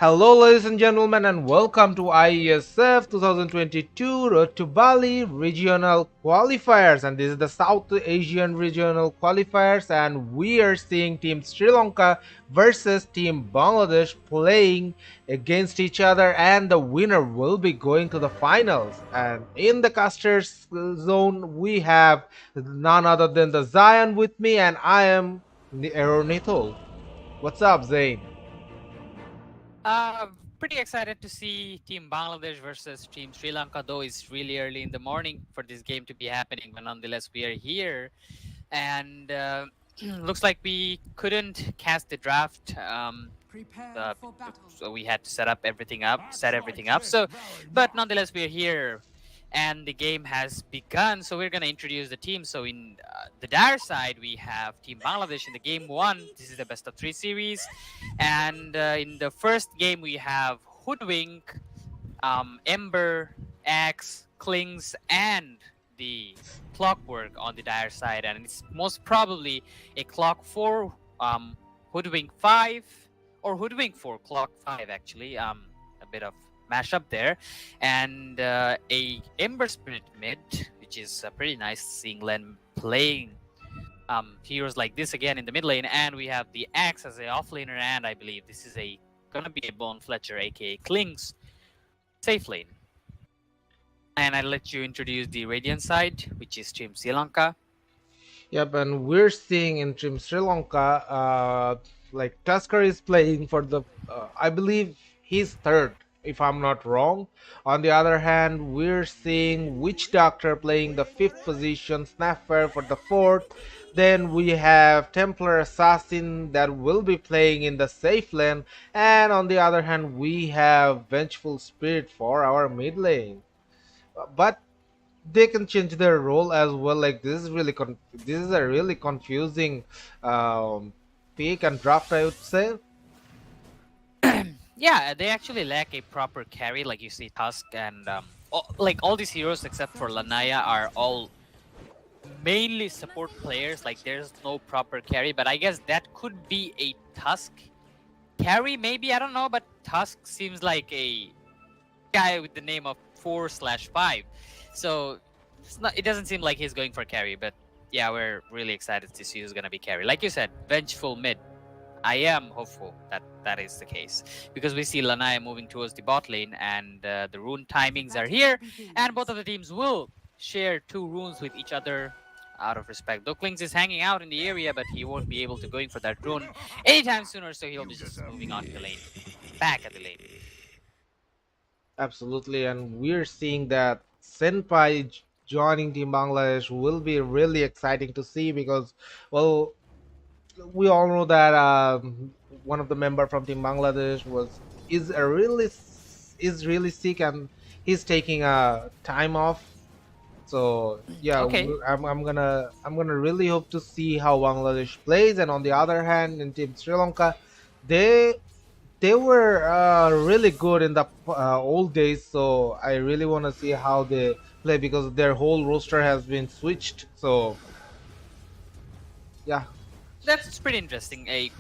Hello, ladies and gentlemen, and welcome to IESF 2022 Road to Bali Regional Qualifiers. And this is the South Asian Regional Qualifiers, and we are seeing Team Sri Lanka versus Team Bangladesh playing against each other, and the winner will be going to the finals. And in the casters zone, we have none other than the Zion with me, and I am Aeronithol. What's up, Zayn? Uh, Pretty excited to see Team Bangladesh versus Team Sri Lanka, though it's really early in the morning for this game to be happening. But nonetheless, we are here, and looks like we couldn't cast the draft. Uh, so we had to set everything up. So, but nonetheless, we're here, and the game has begun. So we're gonna introduce the team. So in the dire side, we have Team Bangladesh in the game one. This is the best of three series, and in the first game we have Hoodwink, Ember, Axe, Clings, and the Clockwork on the dire side, and it's most probably a Clock 4, Hoodwink 5, or Hoodwink 4, Clock 5 actually. A bit of mashup there, and a Ember Spirit mid, which is pretty nice seeing Len playing heroes like this again in the mid lane, and we have the Axe as a offlaner, and I believe this is gonna be a Bone Fletcher, aka Kling's safe lane. And I'll let you introduce the Radiant side, which is Team Sri Lanka. Yep, and we're seeing in Team Sri Lanka, like Tusker is playing for the, I believe he's third, if I'm not wrong. On the other hand, we're seeing Witch Doctor playing the fifth position, Snapper for the fourth. Then we have Templar Assassin that will be playing in the safe lane, and on the other hand, we have Vengeful Spirit for our mid lane. But they can change their role as well. Like this is a really confusing pick and draft, I would say. Yeah, they actually lack a proper carry, like you see Tusk and like all these heroes except for Lanaya are all mainly support players. Like there's no proper carry, but I guess that could be a Tusk carry, maybe, I don't know. But Tusk seems like a guy with the name of 4/5, so it doesn't seem like he's going for carry. But yeah, we're really excited to see who's gonna be carry. Like you said, vengeful mid. I am hopeful that that is the case, because we see Lanaya moving towards the bot lane, and the rune timings are here, and both of the teams will share 2 runes with each other out of respect. Though Klings is hanging out in the area, but he won't be able to going for that rune anytime sooner, so he'll be just moving on to the lane, back at the lane. Absolutely, and we're seeing that Senpai joining Team Bangladesh will be really exciting to see because, well, we all know that one of the member from Team Bangladesh is really sick, and he's taking a time off. So yeah, Okay. I'm gonna really hope to see how Bangladesh plays. And on the other hand, in Team Sri Lanka, they they were really good in the old days. So I really want to see how they play because their whole roster has been switched. So yeah. That's pretty interesting. A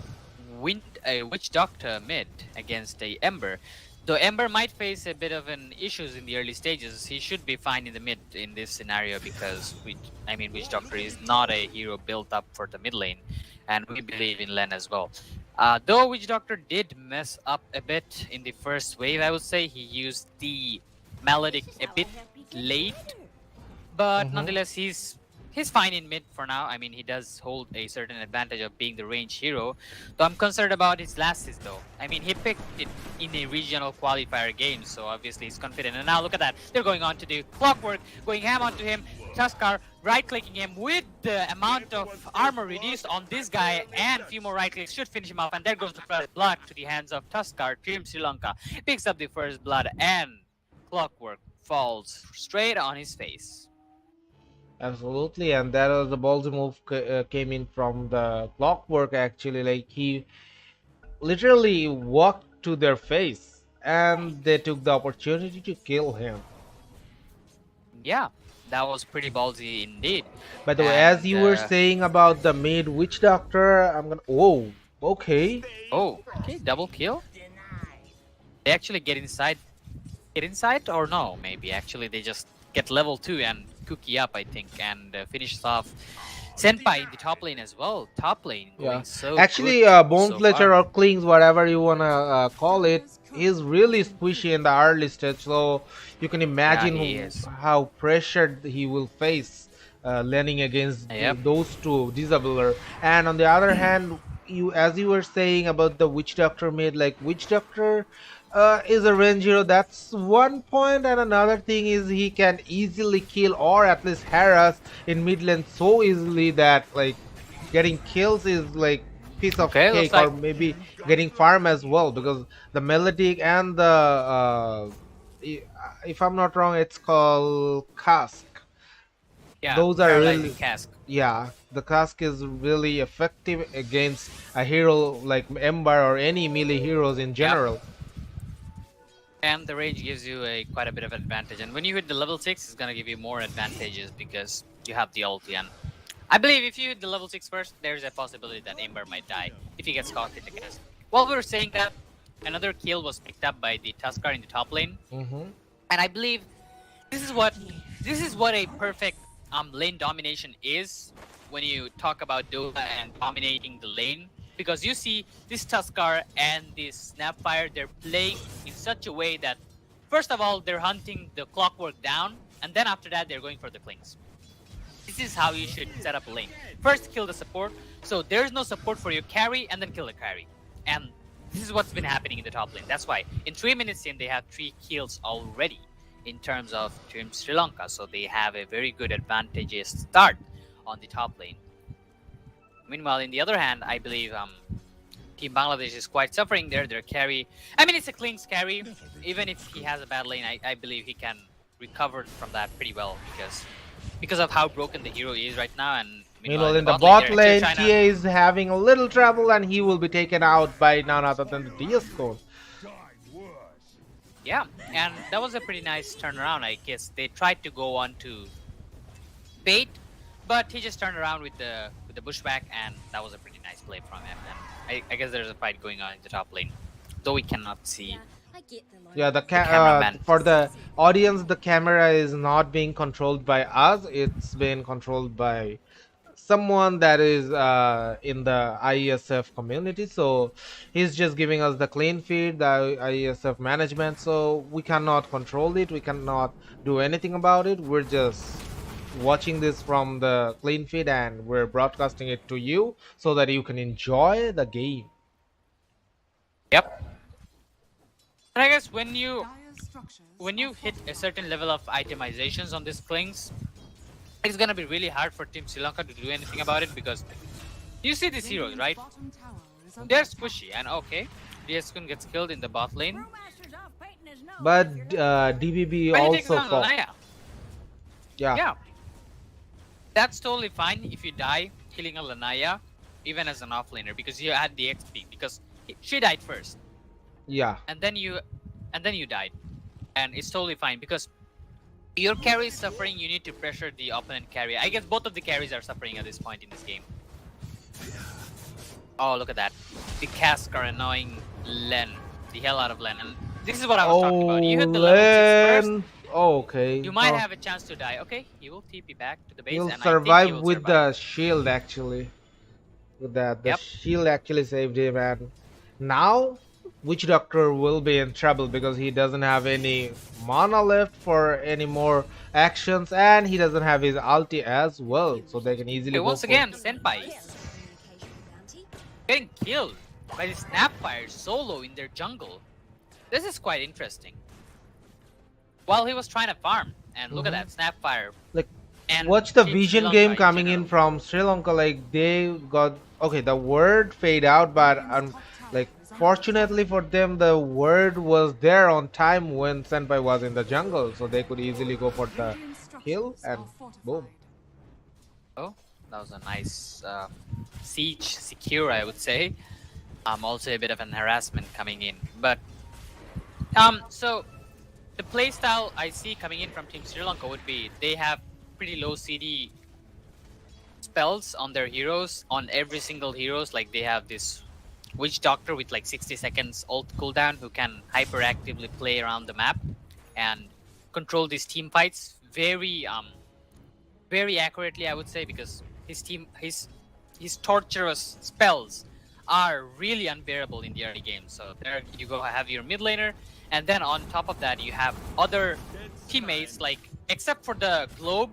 witch doctor mid against a Ember. Though Ember might face a bit of an issues in the early stages, he should be fine in the mid in this scenario, because witch doctor is not a hero built up for the mid lane, and we believe in Len as well. Though witch doctor did mess up a bit in the first wave, I would say he used the melodic a bit late, but Hmm. nonetheless he's fine in mid for now. I mean, he does hold a certain advantage of being the range hero. Though I'm concerned about his last hit though. I mean, he picked it in a regional qualifier game, so obviously he's confident. And now look at that. They're going on to do Clockwork, going ham onto him. Tuskar right-clicking him with the amount of armor reduced on this guy, and a few more right-clicks should finish him off. And there goes the first blood to the hands of Tuskar. Team Sri Lanka picks up the first blood, and Clockwork falls straight on his face. Absolutely, and that was the ballsy move came in from the Clockwork. Actually, like he literally walked to their face, and they took the opportunity to kill him. Yeah, that was pretty ballsy indeed. By the way, as And you were saying about the maid witch doctor, I'm gonna. Whoa, okay. oh, okay, double kill. They actually get inside or no? Maybe actually they just get level 2 and cookie up, I think, and finishes off Senpai in the top lane as well. Top lane Yeah, going so good actually, Bone so far. Fletcher or Clings, whatever you wanna call it, is really squishy in the early stage. So you can Yeah, imagine he is. how pressured he will face laning against Yep. those two disabler. And on the other hand, you, as you were saying about the Witch Doctor mid, like Witch Doctor is a range hero. That's one point, and another thing is he can easily kill or at least harass in mid lane so easily that like getting kills is like piece of Okay, looks cake, like or maybe getting farm as well, because the melodic and the i- if I'm not wrong, it's called cask. yeah, Those are paralyzing really, cask. yeah, the cask is really effective against a hero like Ember or any melee heroes in Yep. general. And the range gives you a quite a bit of advantage. And when you hit the level 6, it's gonna give you more advantages because you have the ulti. And I believe if you hit the level 6 first, there's a possibility that Ember might die if he gets caught in the cast. While we were saying that, another kill was picked up by the Tuskar in the top lane. Hmm. And I believe this is what a perfect lane domination is when you talk about Dota and dominating the lane. Because you see this Tuskar and this Snapfire, they're playing in such a way that first of all they're hunting the clockwork down, and then after that they're going for the clings. This is how you should set up a lane. First kill the support, so there's no support for your carry, and then kill the carry. And this is what's been happening in the top lane. That's why in 3 minutes in they have 3 kills already in terms of Team Sri Lanka. So they have a very good advantageous start on the top lane. Meanwhile, in the other hand, I believe Team Bangladesh is quite suffering there. Their carry, I mean, it's a Kling's carry. Even if he has a bad lane, I believe he can recover from that pretty well because of how broken the hero is right now. And meanwhile, Meanwhile, in the in the bot lane, bot they're actually lane, trying to. TA is having a little trouble, and he will be taken out by none other than the DS code. Yeah, and that was a pretty nice turnaround. I guess they tried to go on to bait, but he just turned around with the bushwhack, and that was a pretty nice play from him. And I guess there's a fight going on in the top lane, though we cannot see Yeah, the cameraman. for the audience, the camera is not being controlled by us. It's being controlled by someone that is in the IESF community. So he's just giving us the clean feed, the IESF management. So we cannot control it. We cannot do anything about it. We're just watching this from the clean feed, and we're broadcasting it to you so that you can enjoy the game. Yep. And I guess when you hit a certain level of itemizations on these clings, it's gonna be really hard for Team Sri Lanka to do anything about it because you see these heroes, right? They're squishy, and okay, DSKun gets killed in the bot lane, But DBB but he takes also down fought. Lanaya. Yeah, Yeah, that's totally fine if you die killing a Lanaya, even as an offlaner, because you had the XP. Because she died first, yeah. and then you died, and it's totally fine because your carry is suffering. You need to pressure the opponent carry. I guess both of the carries are suffering at this point in this game. Oh, look at that! The Cask are annoying Len the hell out of Len, and this is what I was talking about. You hit the level 6 first, Len. Oh, okay. you might have a chance to die. Okay, he will TP back to the base, He'll and I think he survive will with survive. the shield actually. With that, the Yep. shield actually saved him, and now Witch Doctor will be in trouble because he doesn't have any mana left for any more actions, and he doesn't have his ulti as well, so they can easily Okay, go once for. again, Senpai getting killed by the Snapfire solo in their jungle. This is quite interesting. While he was trying to farm, and look at that Snapfire. Like, And watch the Team Sri vision Lanka game in coming in general. from Sri Lanka. Like they got okay, the word fade out, but like fortunately for them, the word was there on time when Senpai was in the jungle, so they could easily go for the kill and boom. Oh, that was a nice siege secure, I would say. Also a bit of an harassment coming in, but so the playstyle I see coming in from Team Sri Lanka would be they have pretty low CD spells on their heroes, on every single heroes. Like they have this Witch Doctor with like 60 seconds ult cooldown who can hyperactively play around the map and control these team fights very accurately, I would say, because his torturous spells are really unbearable in the early game. So there you go, have your mid laner, and then on top of that you have other teammates, like except for the globe,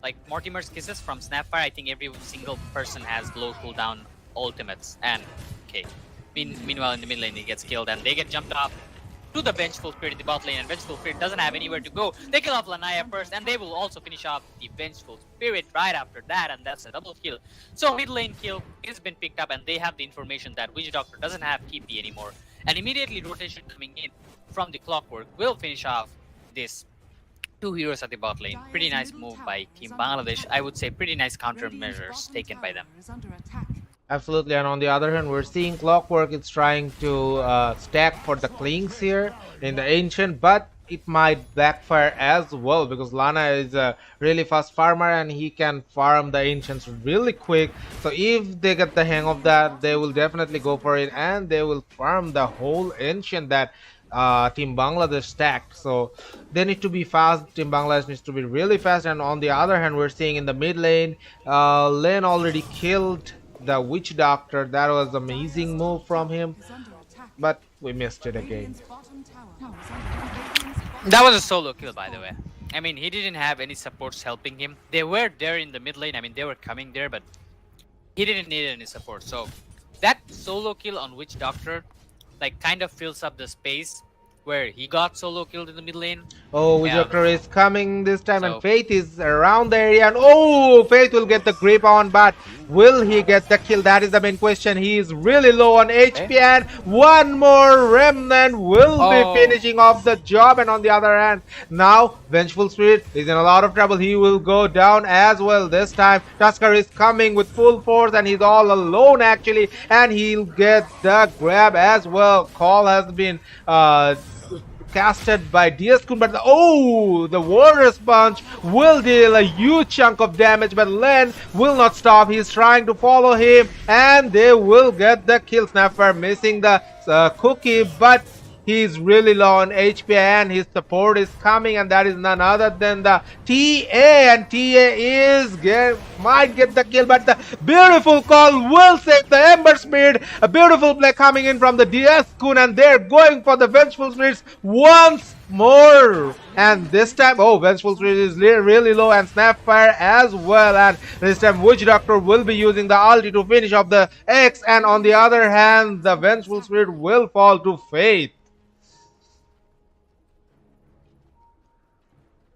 like Mortimer's Kisses from Snapfire. I think every single person has glow cooldown ultimates. And okay, meanwhile in the mid lane he gets killed and they get jumped off to the Vengeful Spirit in the bot lane, and Vengeful Spirit doesn't have anywhere to go. They kill off Lanaya first, and they will also finish off the Vengeful Spirit right after that, and that's a double kill. So mid lane kill has been picked up, and they have the information that Witch Doctor doesn't have TP anymore, and immediately rotation coming in from the Clockwork will finish off this two heroes at the bot lane. Pretty nice move by Team Bangladesh. I would say pretty nice countermeasures taken by them. Absolutely, and on the other hand, we're seeing Clockwork is trying to stack for the clings here in the Ancient, but it might backfire as well because Lana is a really fast farmer and he can farm the Ancients really quick. So if they get the hang of that, they will definitely go for it and they will farm the whole Ancient that Team Bangladesh stacked. So they need to be fast. Team Bangladesh needs to be really fast. And on the other hand, we're seeing in the mid lane, Lane already killed the Witch Doctor. That was amazing move from him, but we missed it again. That was a solo kill, by the way. I mean, he didn't have any supports helping him. They were there in the mid lane. I mean, they were coming there, but he didn't need any support. So that solo kill on Witch Doctor, like, kind of fills up the space where he got solo killed in the mid lane. Oh, Witch Doctor is coming this time, and Faith is around the area, and oh, Faith will get the grip on, but will he get the kill? That is the main question. He is really low on HP, and one more Remnant will be finishing off the job. And on the other hand, now Vengeful Spirit is in a lot of trouble. He will go down as well. This time Tusker is coming with full force, and he's all alone actually, and he'll get the grab as well. Call has been casted by Diaskun, but the Warrior's Punch will deal a huge chunk of damage, but Len will not stop. He's trying to follow him, and they will get the kill. Snapper missing the cookie, but he's really low on HP, and his support is coming, and that is none other than the TA, and TA might get the kill, but the beautiful call will save the Ember Spirit. A beautiful play coming in from the Diaskun, and they're going for the Vengeful Spirits once more. And this time, Vengeful Spirit is really low, and Snapfire as well, and this time Witch Doctor will be using the ulti to finish off the X, and on the other hand, the Vengeful Spirit will fall to Faith.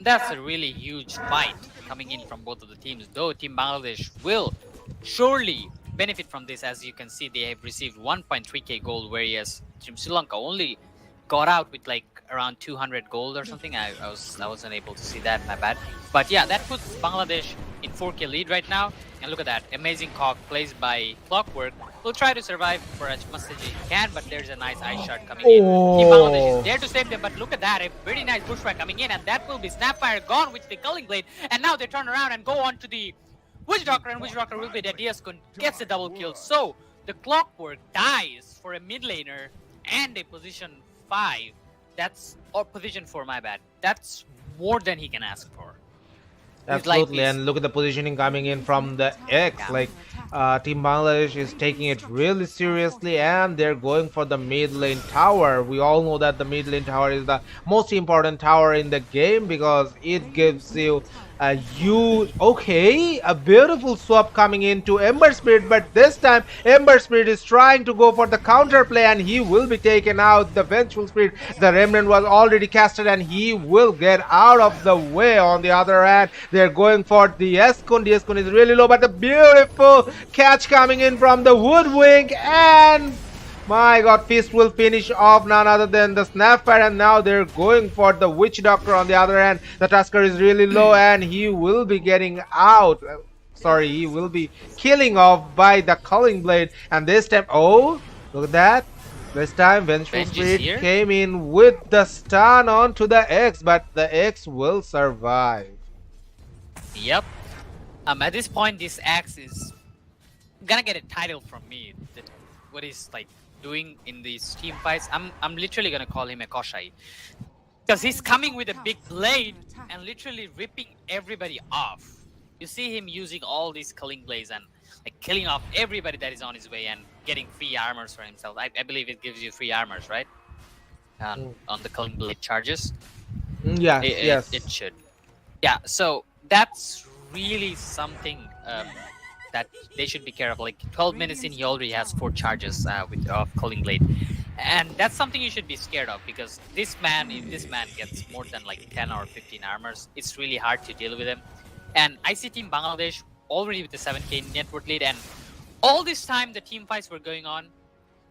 That's a really huge fight coming in from both of the teams, though Team Bangladesh will surely benefit from this. As you can see, they have received 1.3k gold, whereas Team Sri Lanka only got out with like around 200 gold or something. I wasn't able to see that, my bad. But yeah, that puts Bangladesh in 4k lead right now. And look at that, amazing cog plays by Clockwork. Will try to survive for as much as he can, but there's a nice ice shard coming in. Team Bangladesh is there to save them, but look at that, a pretty nice bushwhack coming in, and that will be Snapfire gone with the Culling Blade. And now they turn around and go on to the Witch Doctor, and Witch Doctor will be dead. Diaskun gets a double kill. So the Clockwork dies for a mid laner and a position 5. Or position 4, my bad. That's more than he can ask for. Absolutely, and look at the positioning coming in from the X. Like, Team Bangladesh is taking it really seriously, and they're going for the mid lane tower. We all know that the mid lane tower is the most important tower in the game because it gives you a huge, a beautiful swap coming into Ember Spirit, but this time Ember Spirit is trying to go for the counter play, and he will be taken out. The Vengeful Spirit, the Remnant was already casted, and he will get out of the way. On the other hand, they're going for the Diaskun. Diaskun is really low, but the beautiful catch coming in from the Woodwing, and my god, Fist will finish off none other than the Snapfire, and now they're going for the Witch Doctor. On the other hand, the Tusker is really low, and he will be getting out. Sorry, he will be killing off by the Culling Blade. And this time, look at that. This time, Vengeful Spirit came in with the stun onto the X, but the X will survive. Yep. At this point, this X is gonna get a title from me. What is like doing in these team fights, I'm literally gonna call him a Koshai, because he's coming with a big blade and literally ripping everybody off. You see him using all these killing blades and like killing off everybody that is on his way and getting free armors for himself. I believe it gives you free armors, right? Mm. On the killing blade charges. Yes, It yes. should. Yeah, so that's really something that they should be careful. Like 12 minutes in, he already has 4 charges with calling blade, and that's something you should be scared of, because this man, if this man gets more than like 10 or 15 armors, it's really hard to deal with him. And I see Team Bangladesh already with the 7k network lead, and all this time the team fights were going on.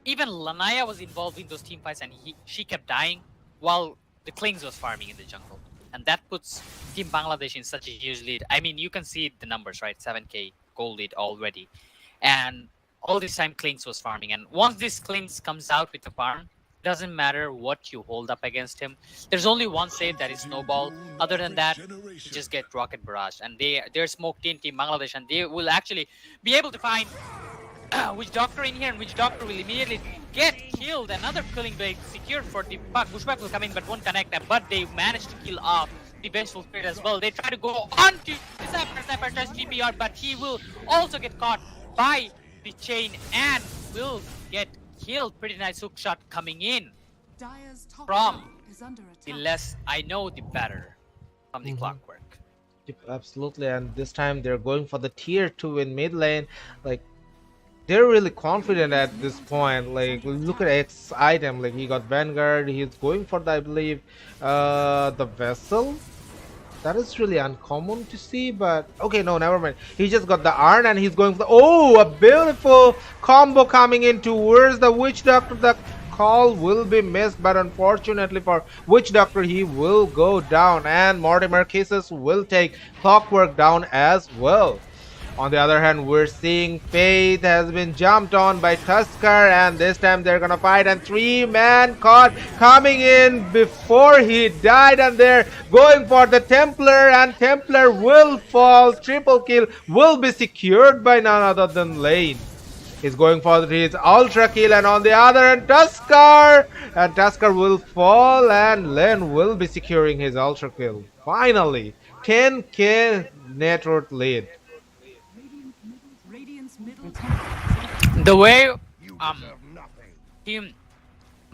Even Lanaya was involved in those team fights, and she kept dying while the Klings was farming in the jungle. And that puts Team Bangladesh in such a huge lead. I mean, you can see the numbers, right? 7k gold lead already. And all this time Klings was farming. And once this Klings comes out with the farm, doesn't matter what you hold up against him. There's only one save, that is Snowball. Other than that, you just get Rocket Barrage. And they're smoked in Team Bangladesh, and they will actually be able to find which doctor in here, and which doctor will immediately get killed. Another killing blade secured for the Buck. Bushback will come in but won't connect them, but they managed to kill off the Vengeful Spirit as well. They try to go on to the Sniper tries GPR, but he will also get caught by the chain and will get killed. Pretty nice hook shot coming in from the less I know the better from the Mhm. Clockwork. Yep, absolutely, and this time they're going for the tier 2 in mid lane. Like, they're really confident at this point. Like, look at X item. Like, he got Vanguard. He's going for the, I believe, the vessel. That is really uncommon to see, but okay, no, never mind. He just got the Arn and he's going for the, oh, a beautiful combo coming in towards the Witch Doctor. The call will be missed, but unfortunately for Witch Doctor, he will go down, and Mortimer Kisses will take Clockwork down as well. On the other hand, we're seeing Faith has been jumped on by Tusker, and this time they're gonna fight, and 3-man caught coming in before he died, and they're going for the Templar, and Templar will fall. Triple kill will be secured by none other than Lane. He's going for his ultra kill, and on the other hand, Tusker! And Tusker will fall, and Len will be securing his ultra kill. Finally, 10k network lead. The way Team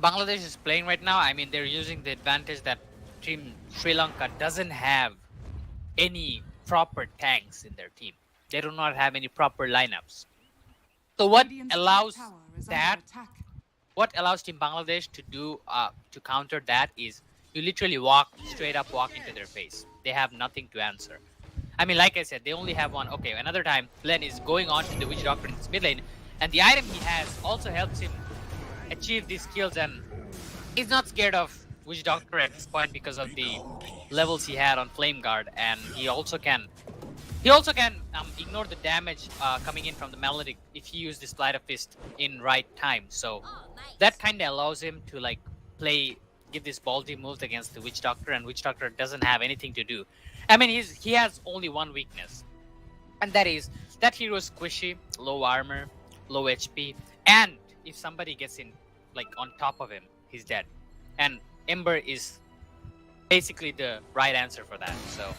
Bangladesh is playing right now, I mean, they're using the advantage that Team Sri Lanka doesn't have any proper tanks in their team. They do not have any proper lineups. So allows that? What allows Team Bangladesh to do to counter that is you literally straight up walk into their face. They have nothing to answer. I mean, like I said, they only have one. Okay, another time, Glenn is going on to the Witch Doctor in his mid lane, and the item he has also helps him achieve these kills, and he's not scared of Witch Doctor at this point because of the levels he had on Flame Guard, and he also can ignore the damage coming in from the Melodic if he used the Sleight of Fist in right time. So that kind of allows him to like give these ballsy moves against the Witch Doctor, and Witch Doctor doesn't have anything to do. I mean, he has only one weakness, and that is that hero is squishy, low armor, low HP, and if somebody gets in like on top of him, he's dead. And Ember is basically the right answer for that. So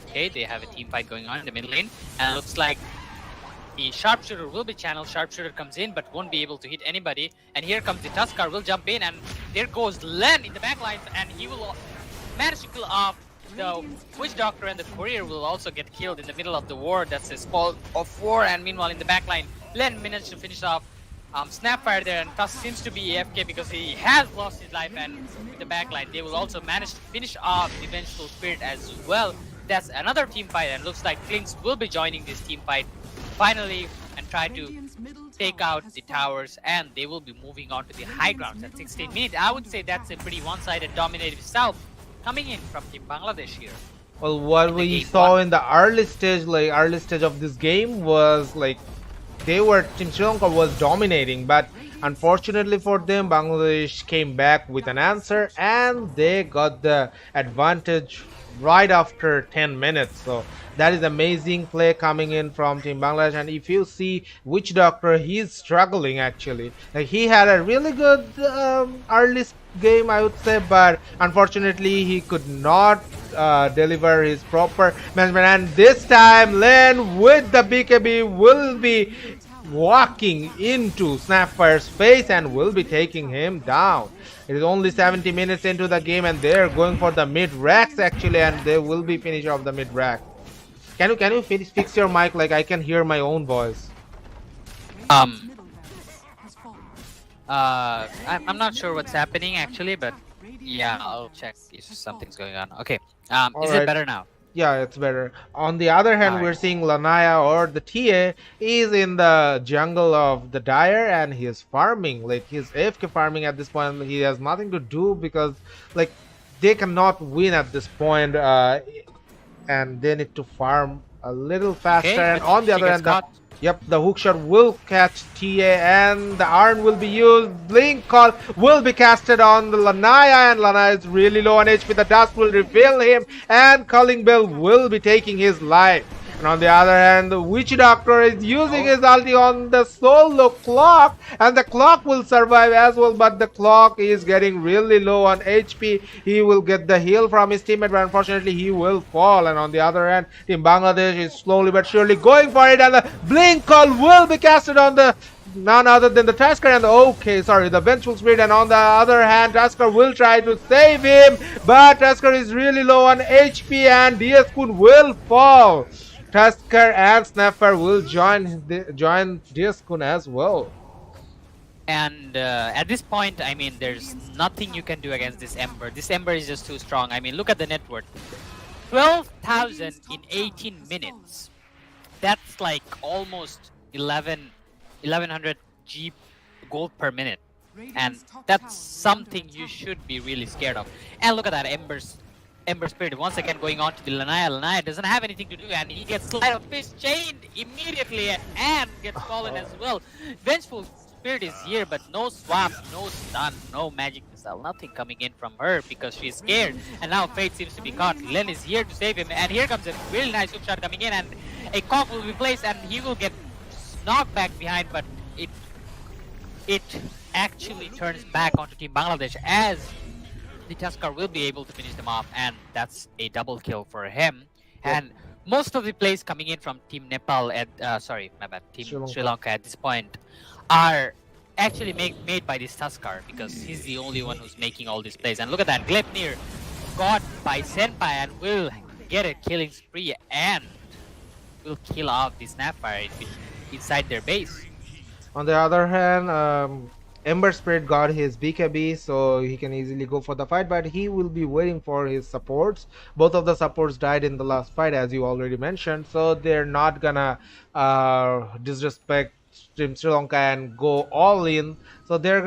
okay, they have a team fight going on in the mid lane, and it looks like the Sharpshooter will be channeled. Sharpshooter comes in but won't be able to hit anybody, and here comes the Tuskar, will jump in, and there goes Len in the back lines, and he will manage to kill off the Witch Doctor, and the Courier will also get killed in the middle of the war. That's a spell of war, and meanwhile in the back line, Len managed to finish off Snapfire there, and Tusk seems to be AFK because he has lost his life, and in the back line they will also manage to finish off the Vengeful Spirit as well. That's another team fight, and looks like Klinks will be joining this team fight finally and try to take out the towers, and they will be moving on to the high grounds at 16 minutes. I would say that's a pretty one-sided dominative South coming in from Team Bangladesh here. Well, what we saw in the early stage of this game was like Team Sri Lanka was dominating, but unfortunately for them, Bangladesh came back with an answer and they got the advantage right after 10 minutes. So that is amazing play coming in from Team Bangladesh. And if you see Witch Doctor, he's struggling actually. Like he had a really good early game, I would say, but unfortunately he could not deliver his proper management. And this time, Len with the BKB will be walking into Snapfire's face and will be taking him down. It is only 70 minutes into the game and they're going for the mid racks actually, and they will be finished off the mid rack. Can you fix your mic? Like I can hear my own voice. Um, I'm not sure what's happening actually, but yeah, I'll check if something's going on. Okay. All Is it right. better now? Yeah, it's better. On the other All hand, right. we're seeing Lanaya or the TA is in the jungle of the Dire and he is farming. Like he's AFK farming at this point. He has nothing to do because like they cannot win at this point, and they need to farm a little faster. Okay, And but on the she other gets hand, the caught. yep, the hookshot will catch TA and the Arn will be used. Blink call will be casted on the Lanaya and Lanaya is really low on HP. The dust will reveal him and Calling Bell will be taking his life. And on the other hand, the Witch Doctor is using Oh, his ulti on the solo clock and the clock will survive as well, but the clock is getting really low on HP. He will get the heal from his teammate, but unfortunately he will fall. And on the other hand, Team Bangladesh is slowly but surely going for it and the blink call will be casted on the none other than the Tasker and the Vengeful Spirit. And on the other hand, Tasker will try to save him, but Tasker is really low on HP and DS Kun will fall. Tasker and Snapper will join DS Kun as well. and at this point, I mean, there's nothing you can do against this Ember. This Ember is just too strong. I mean, look at the net worth. 12,000 in 18 minutes. That's like almost 1100 G gold per minute. And that's something you should be really scared of. And look at that Ember Spirit once again going on to the Lanaya. Lanaya doesn't have anything to do and he gets Slide of Fist chained immediately and gets fallen as well. Vengeful Spirit is here, but no swap, no stun, no magic missile, nothing coming in from her because she's scared. And now Fate seems to be caught. Len is here to save him, and here comes a really nice hook shot coming in, and a cock will be placed, and he will get knocked back behind, but it actually turns back onto Team Bangladesh as the Tuskar will be able to finish them off, and that's a double kill for him. Yep. And most of the plays coming in from Team Nepal at sorry, my bad, Team Sri Lanka at this point are actually made by this Tuskar because he's the only one who's making all these plays. And look at that, Gleipnir got by Senpai and will get a killing spree and will kill off the Snapfire inside their base. On the other hand, Ember Spirit got his BKB, so he can easily go for the fight, but he will be waiting for his supports. Both of the supports died in the last fight, as you already mentioned, so they're not gonna disrespect Team Sri Lanka and go all in. So they're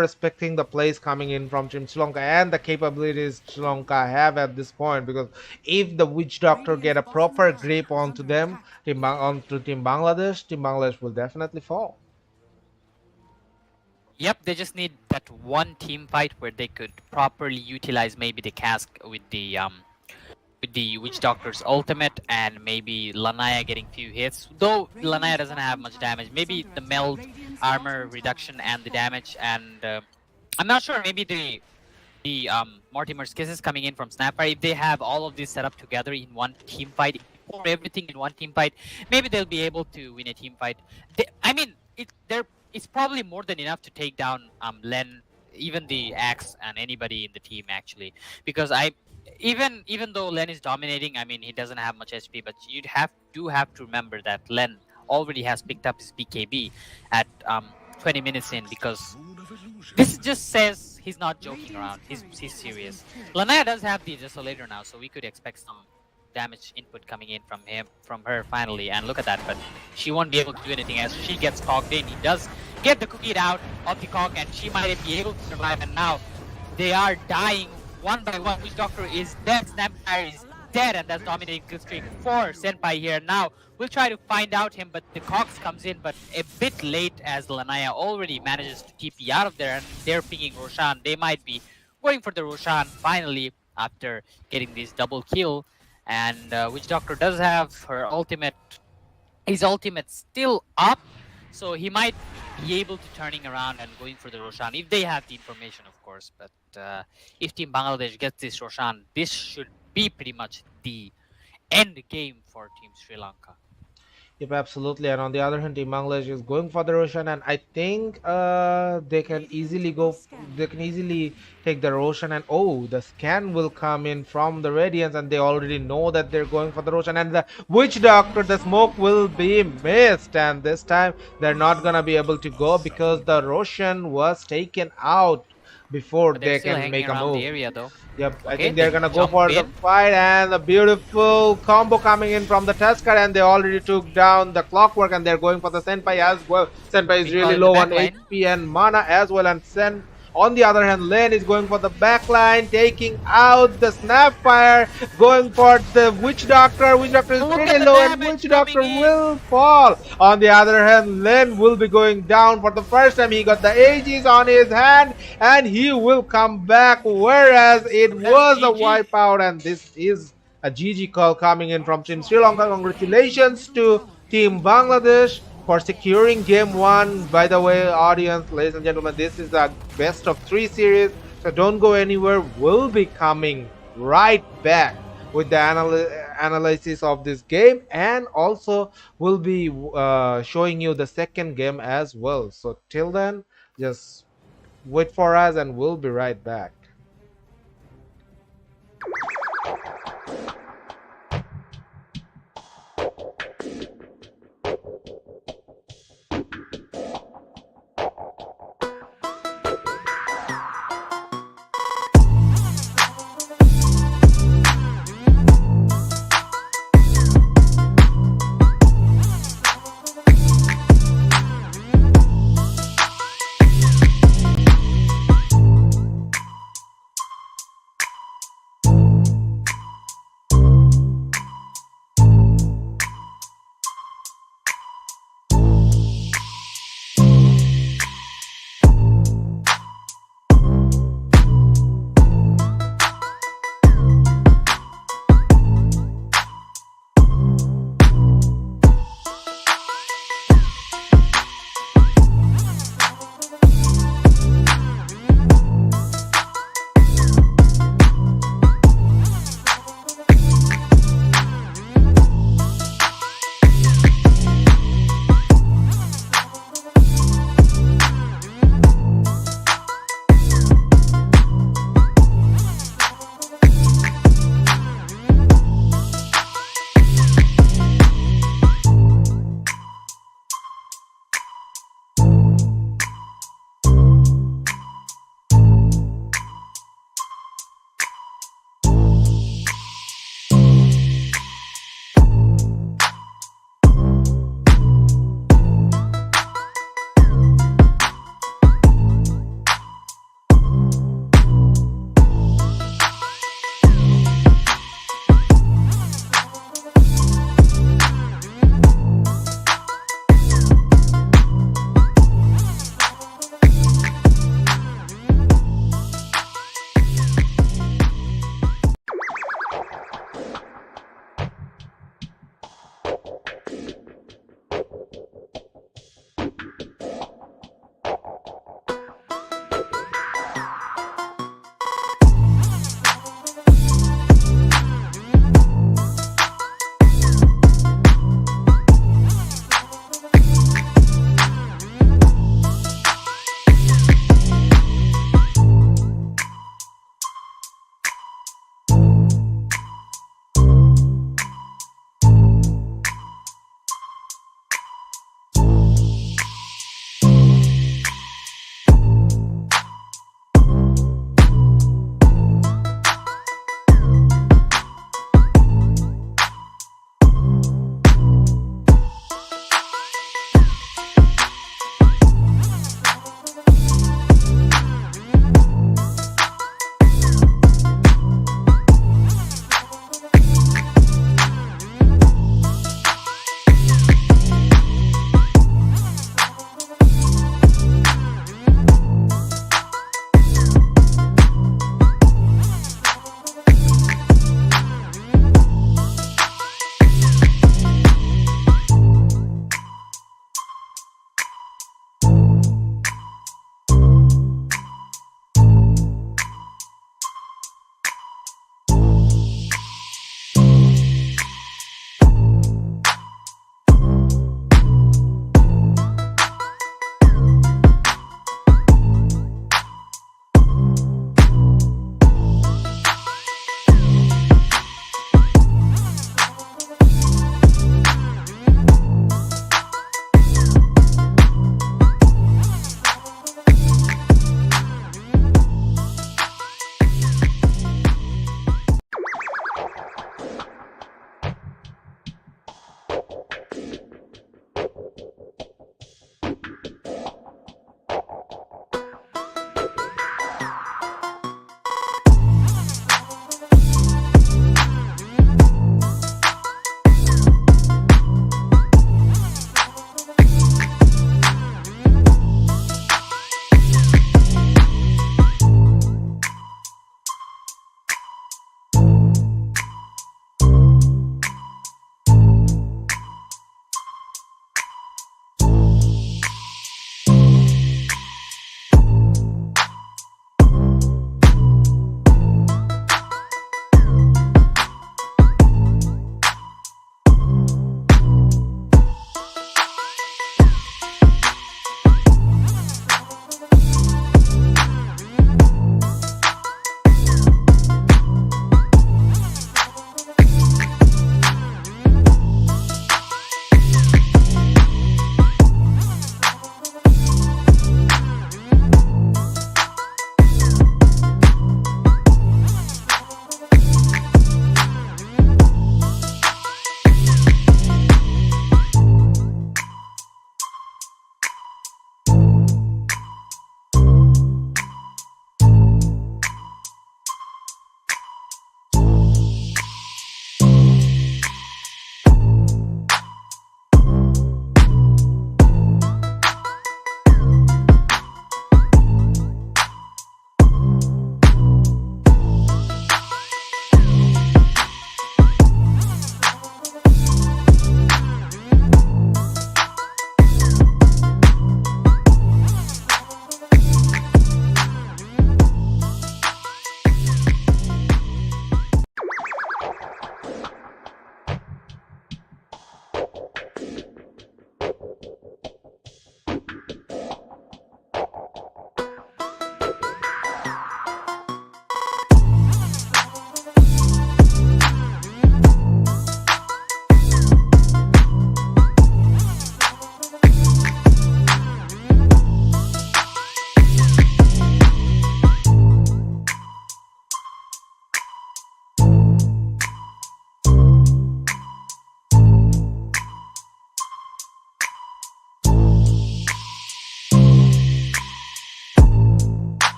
respecting the plays coming in from Team Sri Lanka and the capabilities Sri Lanka have at this point, because if the Witch Doctor get a proper grip onto them, onto Team Bangladesh will definitely fall. Yep, they just need that one team fight where they could properly utilize maybe the cask with the Witch Doctor's ultimate and maybe Lanaya getting few hits. Though Lanaya doesn't have much damage, maybe the meld armor reduction and the damage, and I'm not sure. Maybe the Mortimer's Kisses coming in from Snapfire, if they have all of this set up together in one team fight, pour everything in one team fight, maybe they'll be able to win a team fight. I mean, it's probably more than enough to take down Len, even the Axe, and anybody in the team actually. Because even though Len is dominating, I mean he doesn't have much HP, but you have to remember that Len already has picked up his BKB at 20 minutes in, because this just says he's not joking around. He's serious. Lanaya does have the Desolator now, so we could expect some damage input coming in from her finally. And look at that, but she won't be able to do anything as she gets cocked in. He does get the cookie out of the cock and she might be able to survive, and now they are dying one by one. Witch Doctor is dead, Snapfire is dead, and that's dominating kill streak for Senpai here. Now we'll try to find out him, but the Cox comes in, but a bit late as Lanaya already manages to TP out of there, and they're picking Roshan. They might be going for the Roshan finally. after getting this double kill. And Witch Doctor does have his ultimate still up, so he might be able to turning around and going for the Roshan if they have the information, of course. But if Team Bangladesh gets this Roshan, this should be pretty much the end game for Team Sri Lanka. Yep, absolutely. And on the other hand, Team Bangladesh is going for the Roshan, and I think they can easily go. They can easily take the Roshan, and oh, the scan will come in from the Radiance, and they already know that they're going for the Roshan. And the Witch Doctor, the smoke will be missed, and this time they're not gonna be able to go because the Roshan was taken out before But they're they still can hanging make a around the move. area though. Yep, I Okay, think they're they gonna go jump for the in. fight, and a beautiful combo coming in from the Tusker, and they already took down the Clockwork, and they're going for the Senpai as well. Senpai is Meanwhile, really in the low back on line, HP and mana as well, and on the other hand, Len is going for the backline, taking out the Snapfire, going for the Witch Doctor. Witch Doctor is look pretty at the low, and Witch damage Doctor coming in. will fall. On the other hand, Len will be going down for the first time. He got the Aegis on his hand, and he will come back, whereas it That's was a GG. wipeout, and this is a GG call coming in from Team Sri Lanka. Congratulations to Team Bangladesh for securing game one. By the way, audience, ladies and gentlemen, this is a best of three series, so don't go anywhere. We'll be coming right back with the analysis of this game, and also we'll be showing you the second game as well. So till then, just wait for us, and we'll be right back.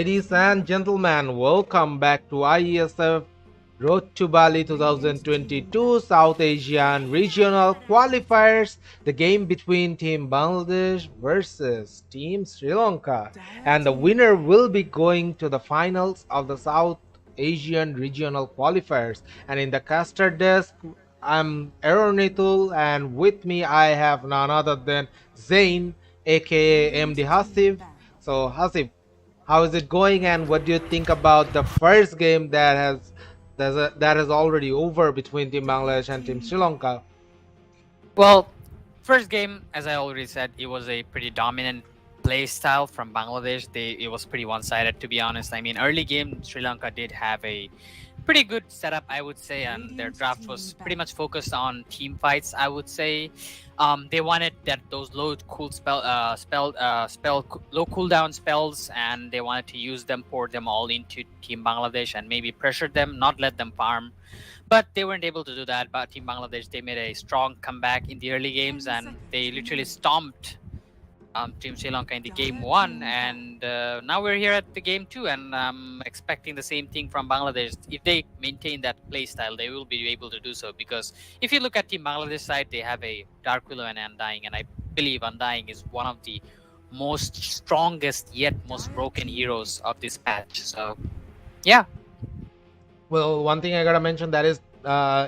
Ladies and gentlemen, welcome back to IESF Road to Bali 2022 South Asian Regional Qualifiers, the game between Team Bangladesh versus Team Sri Lanka. And the winner will be going to the finals of the South Asian Regional Qualifiers. And in the caster desk, I'm Aaron Nitul, and with me I have none other than Zain, aka MD Hasif. So, Hasif, how is it going, and what do you think about the first game that is already over between Team Bangladesh and Team Sri Lanka? Well, first game, as I already said, it was a pretty dominant play style from Bangladesh. It was pretty one-sided, to be honest. I mean, early game, Sri Lanka did have a pretty good setup, I would say, and their draft was pretty much focused on team fights, I would say. They wanted those low cooldown spells, and they wanted to use them, pour them all into Team Bangladesh, and maybe pressure them, not let them farm. But they weren't able to do that. But Team Bangladesh, they made a strong comeback in the early games, and they literally stomped Team Sri Lanka in the game one, and now we're here at the game two, and I'm expecting the same thing from Bangladesh. If they maintain that play style, they will be able to do so, because if you look at Team Bangladesh side, they have a Dark Willow and Undying, and I believe Undying is one of the most strongest yet most broken heroes of this patch. So yeah. Well, one thing I gotta mention, that is,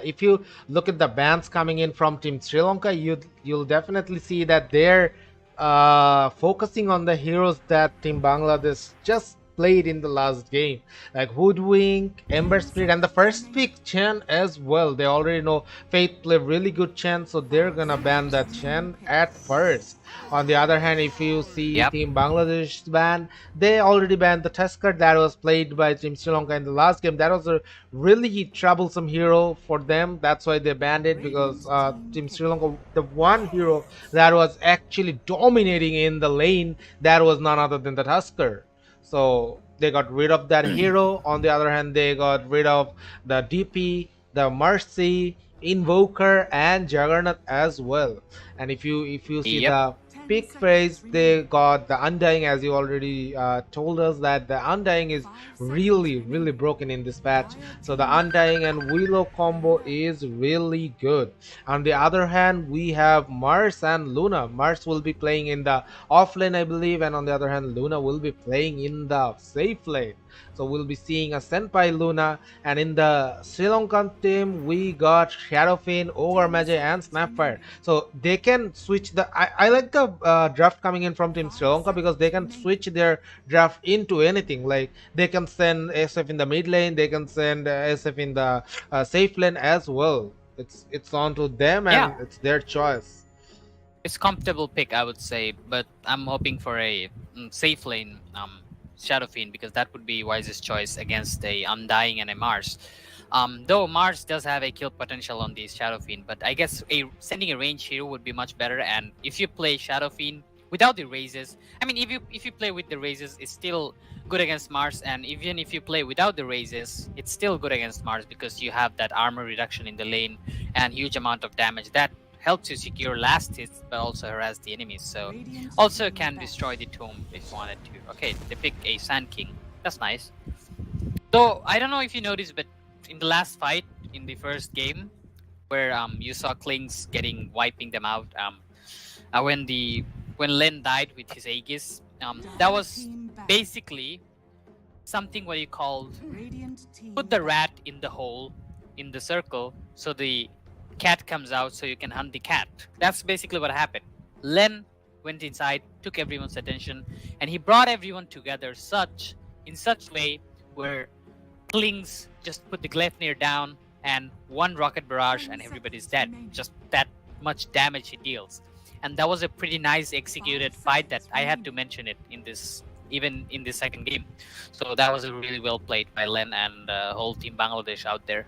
if you look at the bans coming in from Team Sri Lanka, you'll definitely see that they're focusing on the heroes that Team Bangladesh just played in the last game, like Hoodwink, Ember Spirit, and the first pick Chen as well. They already know Faith play really good Chen, so they're gonna ban that Chen at first. On the other hand, if you see Yep. Team Bangladesh's ban, they already banned the Tusker that was played by Team Sri Lanka in the last game. That was a really troublesome hero for them. That's why they banned it, because Team Sri Lanka, the one hero that was actually dominating in the lane, that was none other than the Tusker. So they got rid of that hero. On the other hand, they got rid of the DP, the Mercy, Invoker, and Juggernaut as well. And if you see Yep. the pick phase, they got the Undying, as you already told us that the Undying is really broken in this patch. So the Undying and Willow combo is really good. On the other hand, we have Mars and Luna. Mars will be playing in the off lane, I believe, and on the other hand, Luna will be playing in the safe lane. So we'll be seeing a Senpai Luna, and in the Sri Lankan team, we got Shadowfin, Ogre Magi, and Snapfire. So they can switch the. I like the draft coming in from Team Sri Lanka, because they can switch their draft into anything. Like they can send SF in the mid lane, they can send SF in the safe lane as well. It's on to them, Yeah. and it's their choice. It's comfortable pick, I would say, but I'm hoping for a safe lane Shadow Fiend, because that would be wisest choice against a Undying and a Mars. Though Mars does have a kill potential on the Shadow Fiend, but I guess sending a range hero would be much better. And if you play Shadow Fiend without the raises, I mean, if you play with the raises, it's still good against Mars, and even if you play without the raises, it's still good against Mars, because you have that armor reduction in the lane and huge amount of damage that helps you secure last hits, but also harass the enemies. So also can destroy the tomb if you wanted to. Okay, they pick a Sand King. That's nice. Though I don't know if you noticed, but in the last fight in the first game, where you saw Klings wiping them out, when Len died with his Aegis, that was basically something what you called put the rat in the hole in the circle, so the cat comes out, so you can hunt the cat. That's basically what happened. Len went inside, took everyone's attention, and he brought everyone together in such way where Klings just put the Gleipnir down and one rocket barrage and everybody's dead. Just that much damage he deals. And that was a pretty nice executed fight that I had to mention it even in the second game. So that was really well played by Len and whole team Bangladesh out there.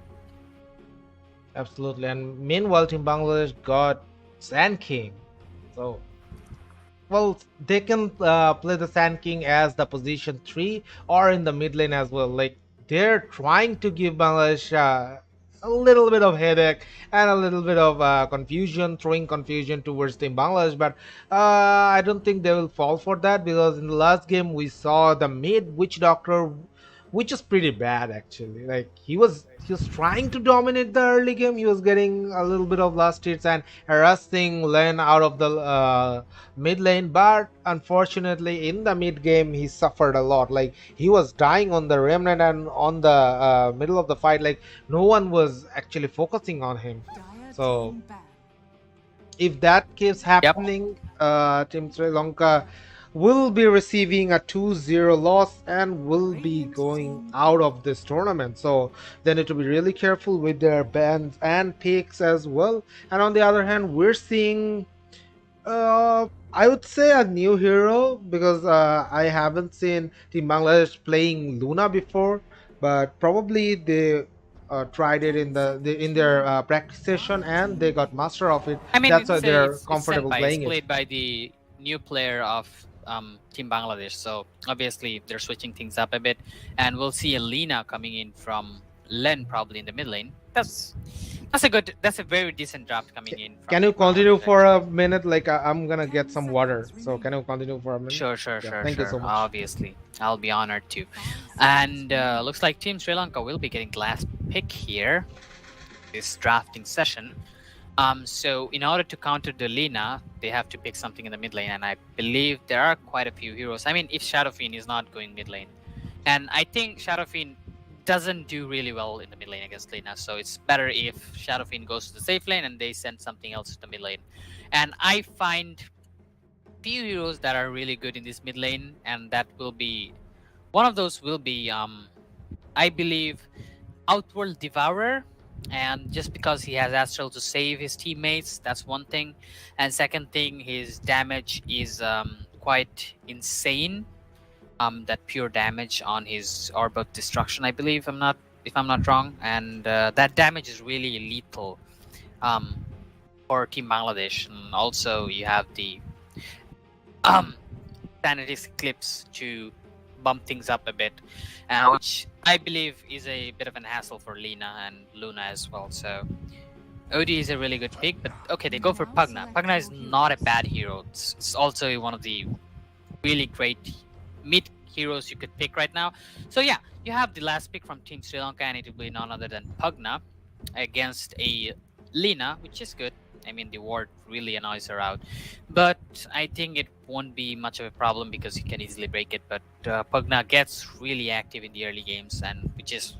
Absolutely. And meanwhile, Team Bangladesh got Sand King. So, well, they can play the Sand King as the position 3 or in the mid lane as well. Like, they're trying to give Bangladesh a little bit of headache and a little bit of confusion, throwing confusion towards Team Bangladesh. But I don't think they will fall for that, because in the last game we saw the mid witch doctor, which is pretty bad actually. Like he was trying to dominate the early game. He was getting a little bit of last hits and harassing lane out of the mid lane, but unfortunately in the mid game he suffered a lot. Like he was dying on the remnant and on the middle of the fight. Like no one was actually focusing on him. So if that keeps Yep. happening, Team Sri Lanka will be receiving a 2-0 loss and will be going out of this tournament. So they need to be really careful with their bans and picks as well. And on the other hand, we're seeing I would say a new hero, because I haven't seen Team Bangladesh playing Luna before, but probably they tried it in in their practice session and they got master of it. I mean, That's why they're it's comfortable Senpai. It's playing it. played by the new player of Team Bangladesh. So obviously they're switching things up a bit, and we'll see Alina coming in from Len probably in the mid lane. That's a very decent draft coming in from Can you Team continue Bangladesh for actually. a minute? Like I'm gonna get some water, so can you continue for a minute? Sure, sure, Yeah, sure, thank you sure. so much. Obviously, I'll be honored to. And looks like Team Sri Lanka will be getting last pick here, this drafting session. So in order to counter the Lina, they have to pick something in the mid lane, and I believe there are quite a few heroes. I mean, if Shadowfiend is not going mid lane, and I think Shadowfiend doesn't do really well in the mid lane against Lina, so it's better if Shadowfiend goes to the safe lane and they send something else to the mid lane. And I find few heroes that are really good in this mid lane, and that will be one of those will be I believe Outworld Devourer, and just because he has Astral to save his teammates, that's one thing. And second thing, his damage is quite insane. That pure damage on his Orb of Destruction, I believe, if I'm not wrong, and that damage is really lethal um, for Team Bangladesh. And also, you have the Sanity's Eclipse to bump things up a bit, which I believe is a bit of an hassle for Lina and Luna as well. So Odie is a really good pick, but okay, they go for Pugna. Pugna is not a bad hero. It's also one of the really great mid heroes you could pick right now. So yeah, you have the last pick from Team Sri Lanka, and it will be none other than Pugna against a Lina, which is good. I mean, the ward really annoys her out, but I think it won't be much of a problem because he can easily break it. But Pugna gets really active in the early games, and which is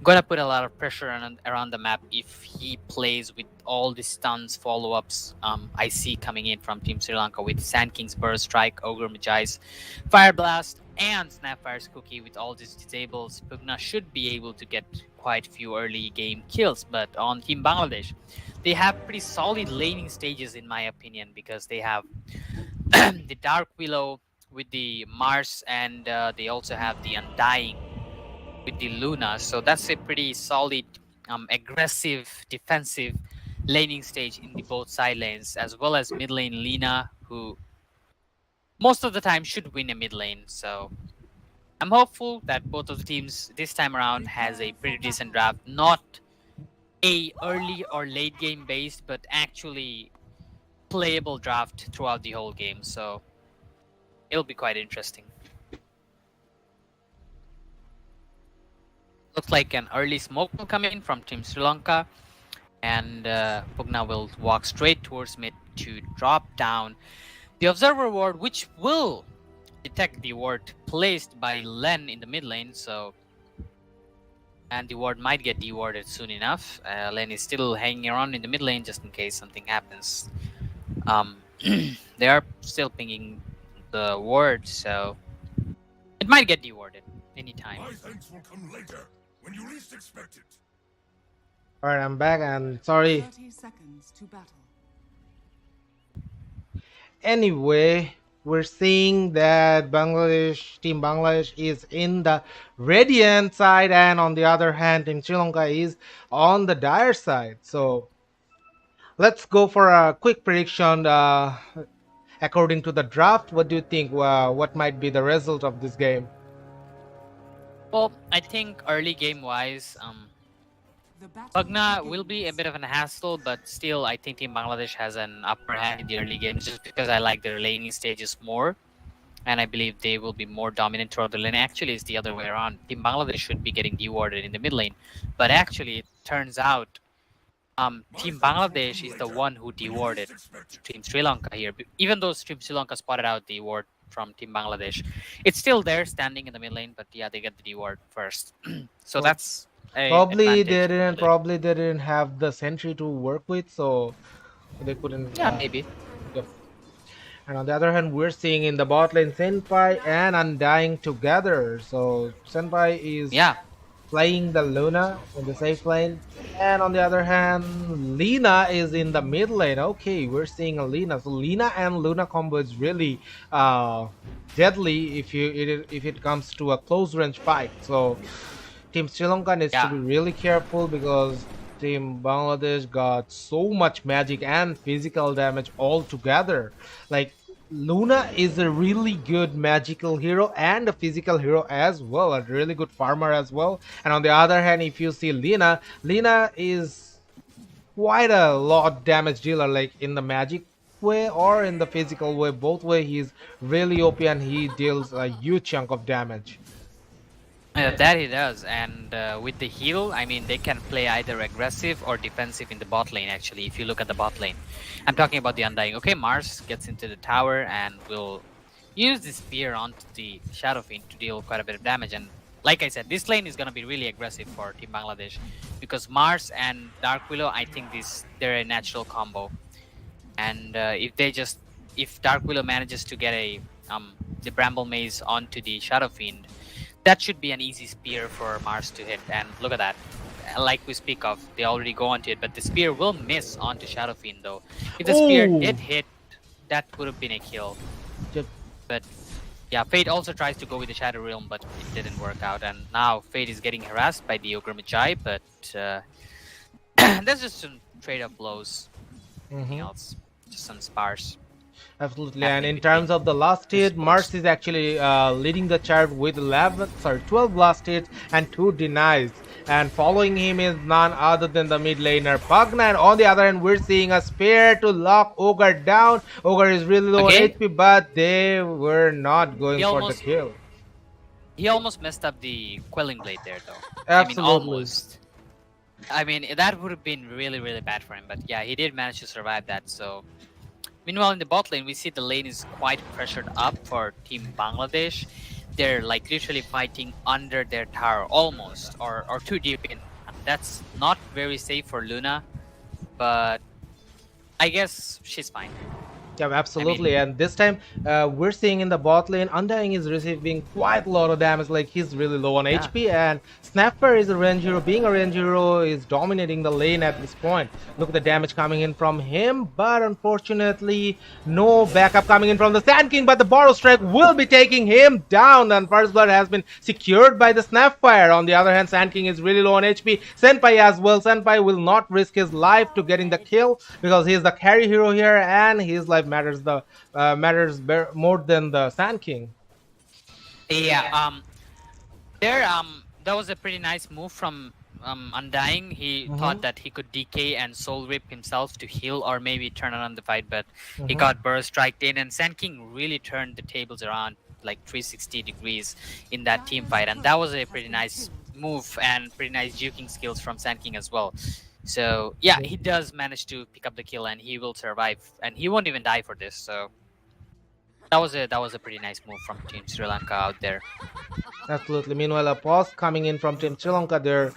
gonna put a lot of pressure around the map if he plays with all the stuns, follow-ups I see coming in from Team Sri Lanka with Sand King's Burst Strike, Ogre Magi's Fire Blast, and Snapfire's Cookie. With all these disables, Pugna should be able to get quite a few early game kills. But on Team Bangladesh, they have pretty solid laning stages in my opinion, because they have the Dark Willow with the Mars, and they also have the Undying with the Luna. So that's a pretty solid, aggressive, defensive laning stage in the both side lanes, as well as mid lane Lina, who most of the time should win a mid lane. So I'm hopeful that both of the teams this time around has a pretty decent draft, not a early or late game based, but actually playable draft throughout the whole game. So it'll be quite interesting. Looks like an early smoke will come in from Team Sri Lanka, and Pugna will walk straight towards mid to drop down the Observer ward, which will detect the ward placed by Len in the mid lane. So, and the ward might get dewarded soon enough. Len is still hanging around in the mid lane just in case something happens. They are still pinging the ward, so it might get dewarded anytime. My thanks will come later, when you least expect it. All right, I'm back, and sorry. 30 seconds to battle. Anyway, we're seeing that Team Bangladesh is in the Radiant side, and on the other hand, Team Sri Lanka is on the Dire side. So let's go for a quick prediction. According to the draft, what do you think? What might be the result of this game? Well, I think early game wise, Pugna will be a bit of an hassle, but still, I think Team Bangladesh has an upper hand in the early games just because I like their laning stages more. And I believe they will be more dominant toward the lane. Actually, it's the other way around. Team Bangladesh should be getting dewarded in the mid lane. But actually, it turns out My Team thoughts will Bangladesh come is the later, one who when you dewarded least expect it. Team Sri Lanka here. Even though Team Sri Lanka spotted out the ward from Team Bangladesh, it's still there standing in the mid lane, but yeah, they get the deward first. So Pro- that's a Probably they advantage. didn't. Probably they didn't have the sentry to work with, so they couldn't. Yeah, maybe. Yep. And on the other hand, we're seeing in the bot lane Senpai and Undying together. So Senpai is Yeah, playing the Luna in the safe lane. And on the other hand, Lina is in the mid lane. Okay, we're seeing a Lina. So Lina and Luna combo is really uh, deadly if it comes to a close range fight. So Team Sri Lanka needs to yeah. be really careful because Team Bangladesh got so much magic and physical damage all together. Like Luna is a really good magical hero and a physical hero as well, a really good farmer as well. And on the other hand, if you see Lina, Lina is quite a lot damage dealer, like in the magic way or in the physical way. Both way, he's really OP and he deals a huge chunk of damage. That he does, and with the heal, I mean, they can play either aggressive or defensive in the bot lane. Actually, if you look at the bot lane, I'm talking about the Undying. Okay, Mars gets into the tower and will use the spear onto the Shadow Fiend to deal quite a bit of damage. And like I said, this lane is gonna be really aggressive for Team Bangladesh because Mars and Dark Willow, I think they're a natural combo. And if Dark Willow manages to get the Bramble Maze onto the Shadow Fiend, that should be an easy spear for Mars to hit. And look at that. Like we speak of, they already go onto it, but the spear will miss onto Shadow Fiend though. If the spear Oh, did hit, that would have been a kill. yep. But yeah, Fate also tries to go with the Shadow Realm, but it didn't work out. And now Fate is getting harassed by the Ogre Magi, but that's just some trade-off blows. Nothing Mhm. else. Just some spars Absolutely, and happening in between terms of the last hit, esports. Mars is actually leading the chart with 12 last hits and 2 denies. And following him is none other than the mid laner Pugna. And on the other hand, we're seeing a spear to lock Ogre down. Ogre is really low on Okay, HP, but they were not he going for the almost kill. he almost messed up the Quelling Blade there though. I mean, Absolutely. almost. I mean, that would have been really, really bad for him. But yeah, he did manage to survive that. So, meanwhile, in the bot lane, we see the lane is quite pressured up for Team Bangladesh. They're like literally fighting under their tower, almost, or too deep in. That's not very safe for Luna, but I guess she's fine. Yeah, I absolutely. mean, And this time, we're seeing in the bot lane, Undying is receiving quite a lot of damage. Like he's really low on yeah. HP, and Snapper is a range hero. Being a range hero is dominating the lane at this point. Look at the damage coming in from him, but unfortunately, no backup coming in from the Sand King. But the Borrow Strike will be taking him down, and First Blood has been secured by the Snapfire. On the other hand, Sand King is really low on HP. Senpai as well. Senpai will not risk his life to getting the kill because he is the carry hero here, and his life more than the Sand King. Yeah. That was a pretty nice move from Undying. He Mm-hmm, thought that he could DK and soul rip himself to heal or maybe turn around the fight, but he mm-hmm. got burst striked in, and Sand King really turned the tables around like 360 degrees in that team fight, and that was a pretty nice move and pretty nice juking skills from Sand King as well. So yeah, he does manage to pick up the kill, and he will survive, and he won't even die for this. So that was a pretty nice move from Team Sri Lanka out there. Absolutely. Meanwhile, a pause coming in from Team Sri Lanka. They're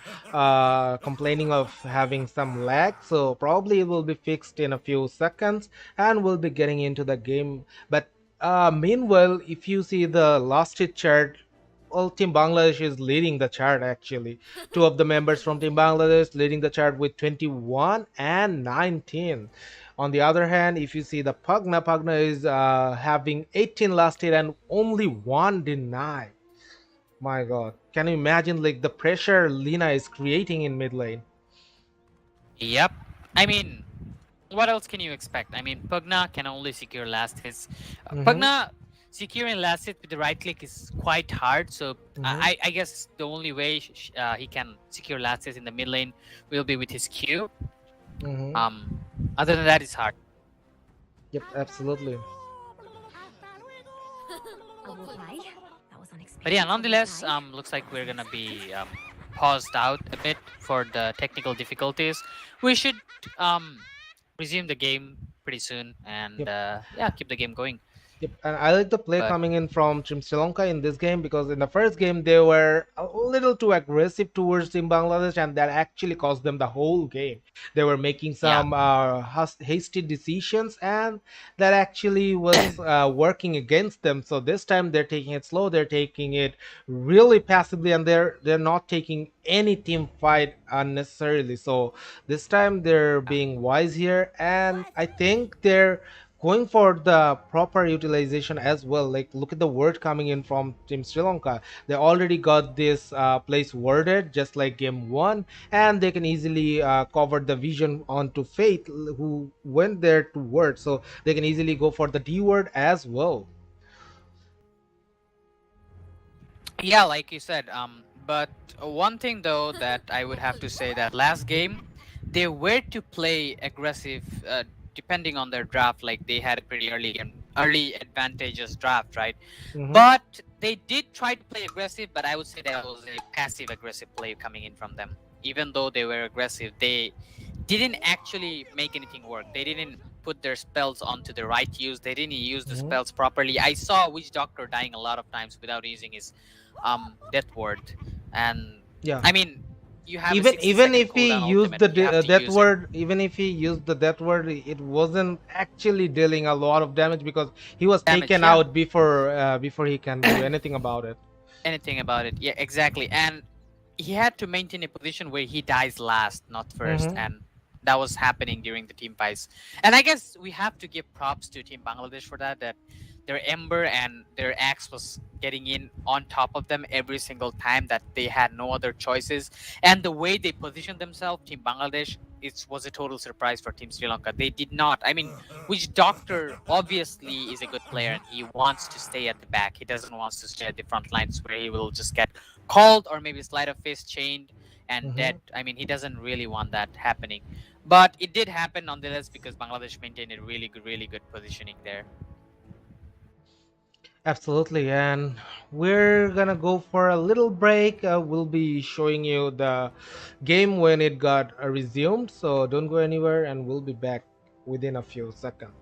complaining of having some lag, so probably it will be fixed in a few seconds, and we'll be getting into the game. But meanwhile, if you see the last hit chart, well, Team Bangladesh is leading the chart actually. Two of the members from Team Bangladesh leading the chart with 21 and 19. On the other hand, if you see the Pugna is having 18 last hit and only one deny. My God, can you imagine like the pressure Lina is creating in mid lane? Yep. I mean, what else can you expect? I mean, Pugna can only secure last hits. Mm-hmm. Pugna securing last hit with the right click is quite hard. So I guess the only way he can secure last hit in the mid lane will be with his Q. Other than that, it's hard. Yep, absolutely. But yeah, nonetheless, looks like we're gonna be paused out a bit for the technical difficulties. We should resume the game pretty soon and yeah, keep the game going. Yep, and I like the play coming in from Team Sri Lanka in this game, because in the first game they were a little too aggressive towards Team Bangladesh, and that actually cost them the whole game. They were making some hasty decisions, and that actually was working against them. So this time they're taking it slow, they're taking it really passively, and they're not taking any team fight unnecessarily. So this time they're being wise here, and I think they're going for the proper utilization as well. Like, look at the word coming in from Team Sri Lanka. They already got this place worded just like game one, and they can easily cover the vision onto Faith, who went there to word, so they can easily go for the D word as well. Yeah, like you said, but one thing though that I would have to say, that last game they were to play aggressive depending on their draft. Like, they had a pretty early advantageous draft, right? But they did try to play aggressive, but I would say that was a passive aggressive play coming in from them. Even though they were aggressive, they didn't actually make anything work. They didn't put their spells onto the right use. They didn't use the spells properly. I saw Witch Doctor dying a lot of times without using his death word, and I mean, you have even if he used the death word, even if he used the death word, it wasn't actually dealing a lot of damage, because he was taken out before he can do anything about it. Yeah, exactly. And he had to maintain a position where he dies last, not first, and that was happening during the team fights. And I guess we have to give props to Team Bangladesh for that their Ember and their Axe was getting in on top of them every single time, that they had no other choices. And the way they positioned themselves, Team Bangladesh, it was a total surprise for Team Sri Lanka. They did not. I mean, Witch Doctor obviously is a good player, and he wants to stay at the back. He doesn't want to stay at the front lines where he will just get called or maybe Sleight of Fist chained and dead. I mean, he doesn't really want that happening. But it did happen nonetheless, because Bangladesh maintained a really good positioning there. Absolutely, and we're gonna go for a little break. We'll be showing you the game when it got resumed, so don't go anywhere, and we'll be back within a few seconds.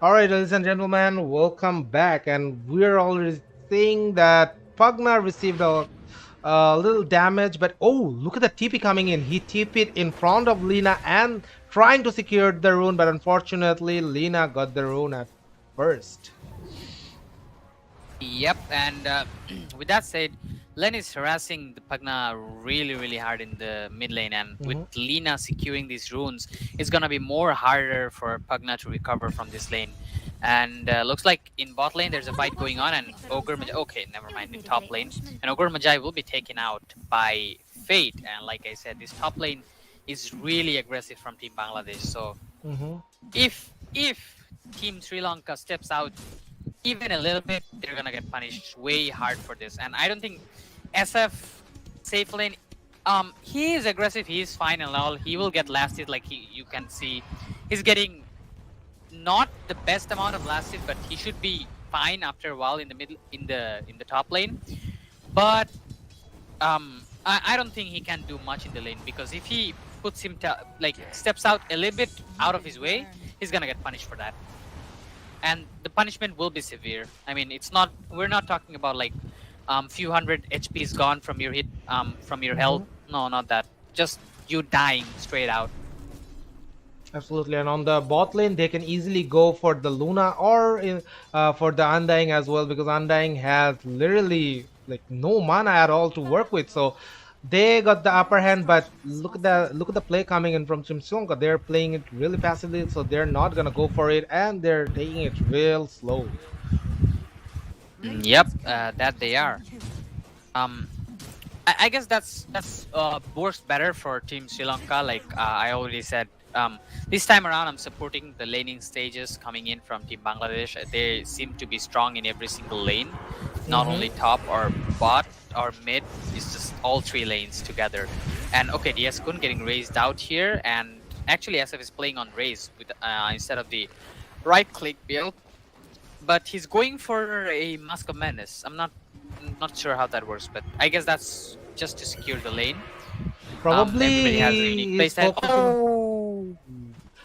Alright, ladies and gentlemen, welcome back, and we're already seeing that Pugna received a little damage, but oh, look at the TP coming in. He TP'd in front of Lina and trying to secure the rune, but unfortunately, Lina got the rune at first. Yep, and with that said, Len is harassing the Pugna really hard in the mid lane, and with Lina securing these runes, it's gonna be more harder for Pugna to recover from this lane. And looks like in bot lane there's a fight going on, and Ogre Magi, okay, never mind, in top lane, and Ogre Magi will be taken out by Fate. And like I said, this top lane is really aggressive from Team Bangladesh. So if Team Sri Lanka steps out even a little bit, they're gonna get punished way hard for this. And I don't think SF safe lane, he is aggressive, he is fine and all. He will get lasted, like you can see he's getting not the best amount of lasted, but he should be fine after a while in the middle, in the top lane. But I don't think he can do much in the lane, because if he puts him like steps out a little bit out of his way, he's gonna get punished for that. And the punishment will be severe. I mean, it's not, we're not talking about like few hundred HPs gone from your hit, from your health. No, not that. Just you dying straight out. Absolutely, and on the bot lane, they can easily go for the Luna or for the Undying as well, because Undying has literally like no mana at all to work with. So they got the upper hand, but look at the play coming in from Team Sri Lanka. They're playing it really passively, so they're not gonna go for it, and they're taking it real slow. Yep, that they are. I guess that's works better for Team Sri Lanka. Like I already said, this time around I'm supporting the laning stages coming in from Team Bangladesh. They seem to be strong in every single lane, not only top or bot or mid. It's just all three lanes together. And okay, the Eskun getting raised out here, and actually SF is playing on raise with instead of the right click build, but he's going for a Mask of Madness. I'm not sure how that works, but I guess that's just to secure the lane. Probably everybody has a unique playstyle. Oh!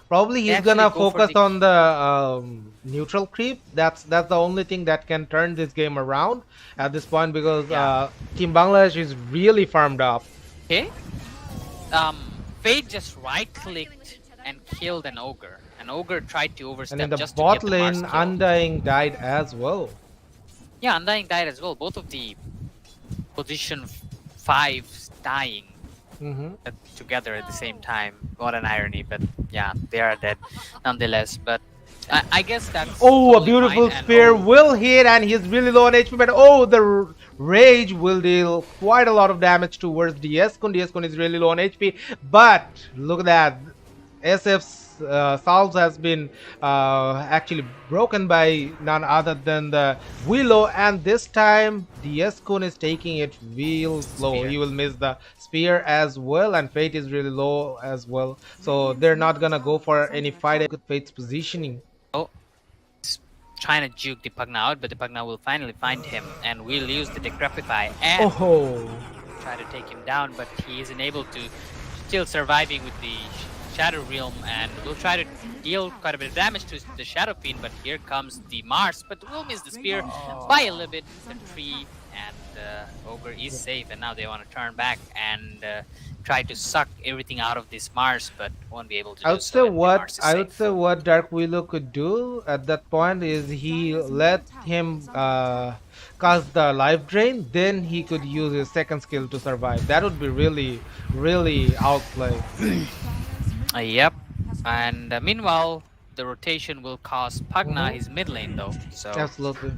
Probably he's gonna focus on the neutral creep. That's the only thing that can turn this game around at this point, because Team Bangladesh is really farmed up. Okay. Fate just right clicked and killed an ogre. An ogre tried to overstep. And in the just bot to get the lane, Undying died as well. Yeah, Undying died as well. Both of the position 5s dying together at the same time. What an irony, but yeah, they are dead nonetheless. But I guess that's a beautiful spear will hit, and he's really low on HP, but the rage will deal quite a lot of damage towards Eskun. Eskun is really low on HP, but look at that, SF's salves has been actually broken by none other than the Willow, and this time Eskun is taking it real slow. He will miss the spear as well, and Fate is really low as well, so they're not gonna go for any fight. Look at Fate's positioning. Trying to juke the Pugna out, but the Pugna will finally find him, and we'll use the Decrepify and try to take him down, but he isn't able to. Still surviving with the Shadow Realm, and we'll try to deal quite a bit of damage to the Shadow Fiend, but here comes the Mars, but we'll miss the spear by a little bit. The tree and Ogre is safe, and now they want to turn back and try to suck everything out of this Mars, but won't be able to. I would say what Dark Willow could do at that point is he let him cast the life drain, then he could use his second skill to survive. That would be really outplay. Yep, and meanwhile the rotation will cost Pugna his mid lane though. So absolutely.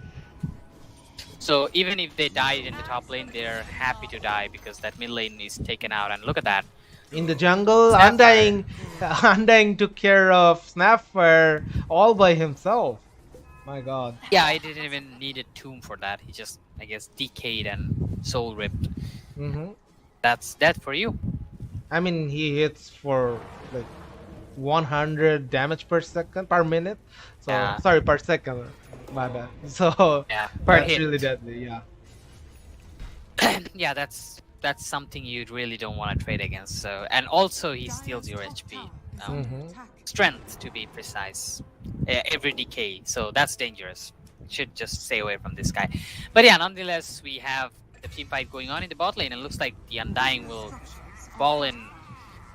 So even if they died in the top lane, they're happy to die because that mid lane is taken out. And look at that. In the jungle, Undying took care of Snapfire all by himself. My god. Yeah, I didn't even need a tomb for that. He just, I guess, decayed and soul ripped. That's that for you. I mean, he hits for like 100 damage per minute. So sorry, per second. My bad. So per that's hit. Really deadly. Yeah. Yeah, that's something you really don't want to trade against. So, and also he steals your HP, strength to be precise, every decay. So that's dangerous. Should just stay away from this guy. But yeah, nonetheless, we have the team fight going on in the bot lane, and it looks like the Undying will fall in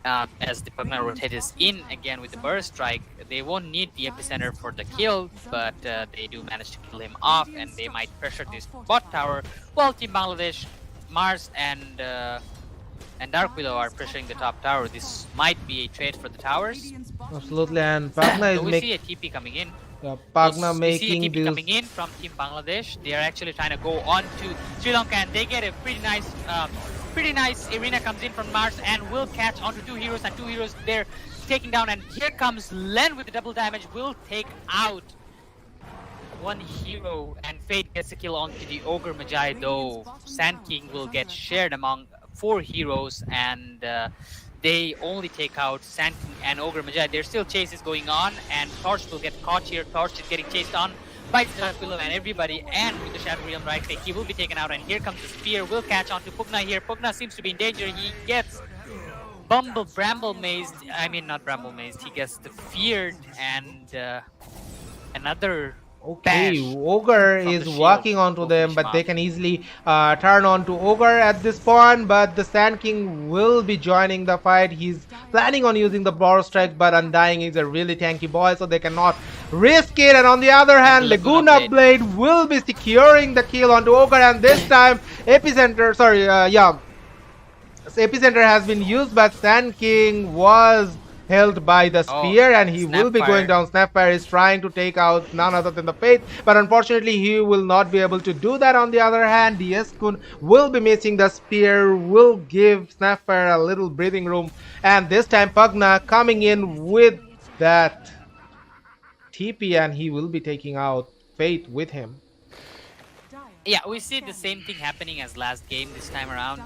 as the Pugna rotates in again with the burst strike. They won't need the epicenter for the kill, but they do manage to kill him off, and they might pressure this bot tower. While Team Bangladesh, Mars and Dark Willow are pressuring the top tower. This might be a trade for the towers. Absolutely, and Pagna is So we making. see a TP coming in. Pagna We see a making TP this. coming in from Team Bangladesh. They are actually trying to go on to Sri Lanka, and they get a pretty nice arena comes in from Mars and will catch onto two heroes, and two heroes they're taking down. And here comes Len with the double damage, will take out one hero, and Fate gets a kill onto the Ogre Magi, though Sand King will get shared among 4 heroes, and they only take out Sand King and Ogre Magi. There's still chases going on, and Torch will get caught here. Torch is getting chased on by Dark Willow and everybody, and with the Shadow Realm right click, he will be taken out, and here comes the spear, will catch onto Pugna here. Pugna seems to be in danger. He gets Bramble Mazed, I mean not Bramble Mazed, he gets the feared, and another Okay, bash Ogre from the is shield walking onto will them, finish but him they off. can easily turn on to Ogre at this point. But the Sand King will be joining the fight. He's planning on using the Borrow Strike, but Undying is a really tanky boy, so they cannot risk it. And on the other hand, the Laguna Laguna Blade will be securing the kill onto Ogre, and this time Epicenter, Epicenter has been used, but Sand King was held by the spear, and he will be going down. Snapfire is trying to take out none other than the Faith, but unfortunately he will not be able to do that. On the other hand, DS-kun will be missing the spear, will give Snapfire a little breathing room, and this time Pugna coming in with that TP, and he will be taking out Faith with him. Yeah, we see the same thing happening as last game this time around.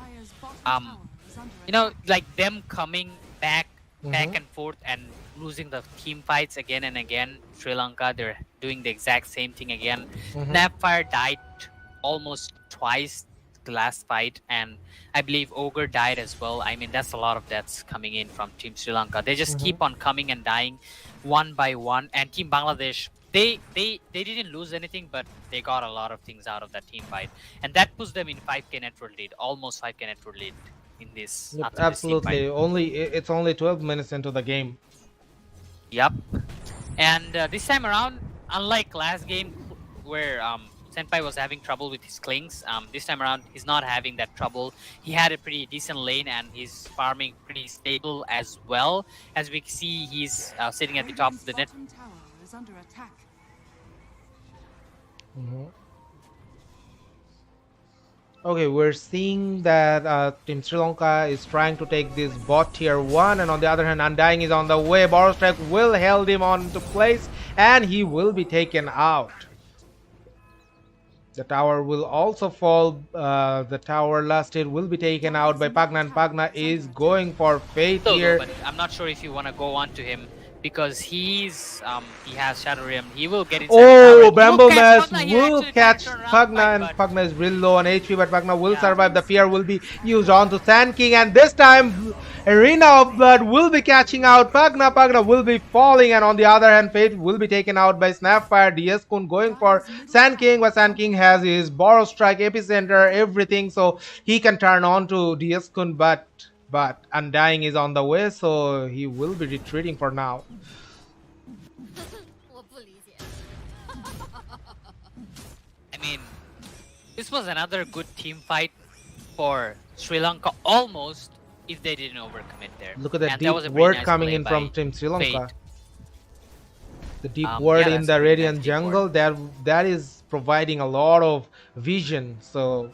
You know, like them coming back and forth and losing the team fights again and again. Sri Lanka, they're doing the exact same thing again. Snapfire died almost twice the last fight, and I believe Ogre died as well. I mean, that's a lot of deaths coming in from Team Sri Lanka. They just keep on coming and dying one by one. And Team Bangladesh, they didn't lose anything, but they got a lot of things out of that team fight, and that puts them in 5k net worth lead, almost 5k net worth lead in this. Yep, after this team fight. absolutely. It's only 12 minutes into the game. Yep. And this time around, unlike last game where Senpai was having trouble with his clings, this time around he's not having that trouble. He had a pretty decent lane, and he's farming pretty stable as well. As we see, he's sitting at the top of the net. Okay, we're seeing that Team Sri Lanka is trying to take this bot tier 1, and on the other hand, Undying is on the way. Borrow Strike will hold him onto place, and he will be taken out. The tower will also fall. The tower lasted will be taken out by Pagna, and Pagna is going for Faith here. But I'm not sure if you want to go on to him, because he has Shadow Realm. He will get inside the tower. Bramble Mass will actually catch turned around Pagna, and fight, Pagna is really low on HP, but Pagna will survive. The fear will be used onto Sand King, and this time Arena of Blood will be catching out Pagna. Pagna will be falling, and on the other hand, Fate will be taken out by Snapfire. DS-kun going for Sand King, but Sand King has his Borrow Strike, Epicenter, everything, so he can turn on to DS-kun, but Undying is on the way, so he will be retreating for now. I mean, this was another good team fight for Sri Lanka, almost, if they didn't overcommit there. Look at the And deep that was a pretty word nice coming play in by from Team Sri Lanka. Fate. The deep word Yeah, in that's the a pretty nice Radiant deep jungle, word. that is providing a lot of vision. So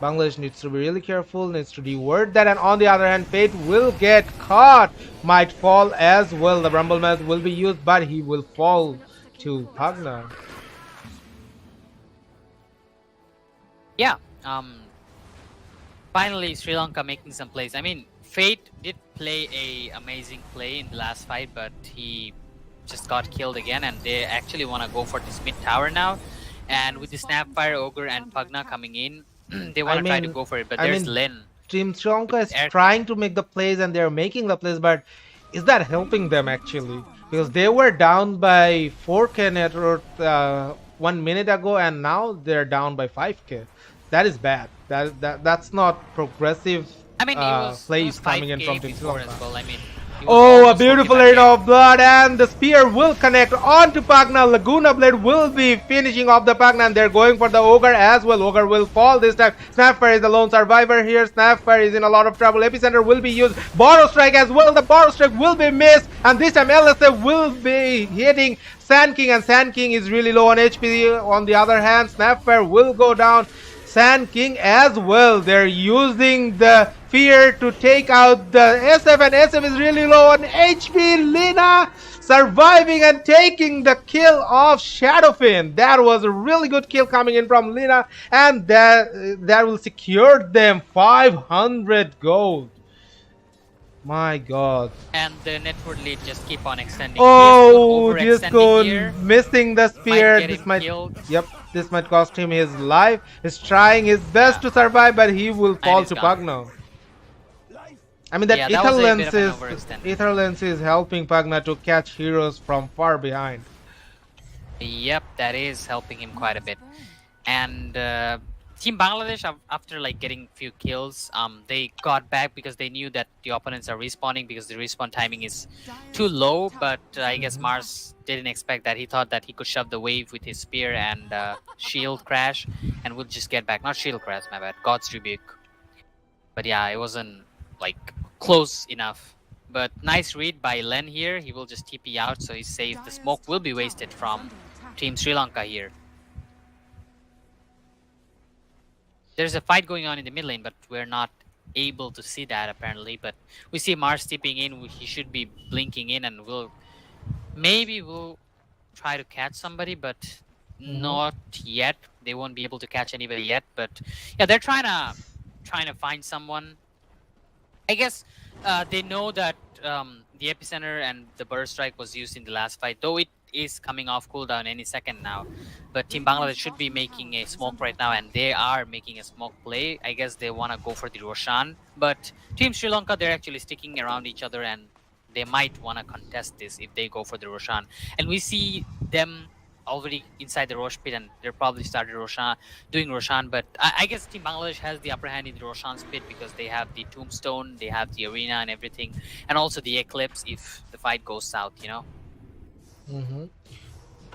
Bangladesh needs to be really careful, needs to reword that. And on the other hand, Fate will get caught, might fall as well. The Rumble Mass will be used, but he will fall to Pagna. Yeah. Finally, Sri Lanka making some plays. I mean, Fate did play a amazing play in the last fight, but he just got killed again, and they actually want to go for this mid tower now. And with the Snapfire, Ogre, and Pugna coming in, they want to try to go for it, but there's Len. Team Sri Lanka is trying to make the plays, and they're making the plays, but is that helping them actually? Because they were down by 4k net worth 1 minute ago, and now they're down by 5k. That is bad. That's not progressive I mean, it was plays coming in 5K from Team Sri before as Lanka. well. I mean, it was Oh, a almost beautiful 45K. arena of blood, and the spear will connect onto Pagna. Laguna Blade will be finishing off the Pagna, and they're going for the Ogre as well. Ogre will fall this time. Snapfire is the lone survivor here. Snapfire is in a lot of trouble. Epicenter will be used. Borrow Strike as well. The Borrow Strike will be missed, and this time LSF will be hitting Sand King, and Sand King is really low on HP. On the other hand, Snapfire will go down. Sand King as well. They're using the fear to take out the SF, and SF is really low on HP. Lina surviving and taking the kill of Shadowfin. That was a really good kill coming in from Lina, and that will secure them 500 gold. My god. And the network lead just keep on extending. Oh, Disco Disco missing the spear. get This him might, killed. yep, this might cost him his life. He's trying his best to survive, but he will fall he's to gone. Pagna. I mean, that Yeah, ether that was a bit lens of an is overextend. ether lens is helping Pagna to catch heroes from far behind. Yep, that is helping him quite a bit. And Team Bangladesh, after like getting few kills, they got back because they knew that the opponents are respawning because the respawn timing is too low. But I guess Mars didn't expect that. He thought that he could shove the wave with his spear and shield crash, and would just get back. Not shield crash, my bad. God's rebuke. But yeah, it wasn't like close enough. But nice read by Len here. He will just TP out, so he's safe. The smoke will be wasted from Team Sri Lanka here. There's a fight going on in the mid lane, but we're not able to see that apparently. But we see Mars tipping in. He should be blinking in, and we'll try to catch somebody, but not yet. They won't be able to catch anybody yet. But yeah, they're trying to find someone. I guess they know that the epicenter and the burst strike was used in the last fight, though it is coming off cooldown any second now. But Team Bangladesh should be making a smoke right now, and they are making a smoke play. I guess they want to go for the Roshan. But Team Sri Lanka, they're actually sticking around each other, and they might want to contest this if they go for the Roshan. And we see them already inside the Rosh pit, and they're probably started doing Roshan. But I guess Team Bangladesh has the upper hand in the Roshan's pit because they have the tombstone, they have the arena and everything, and also the eclipse if the fight goes south, you know.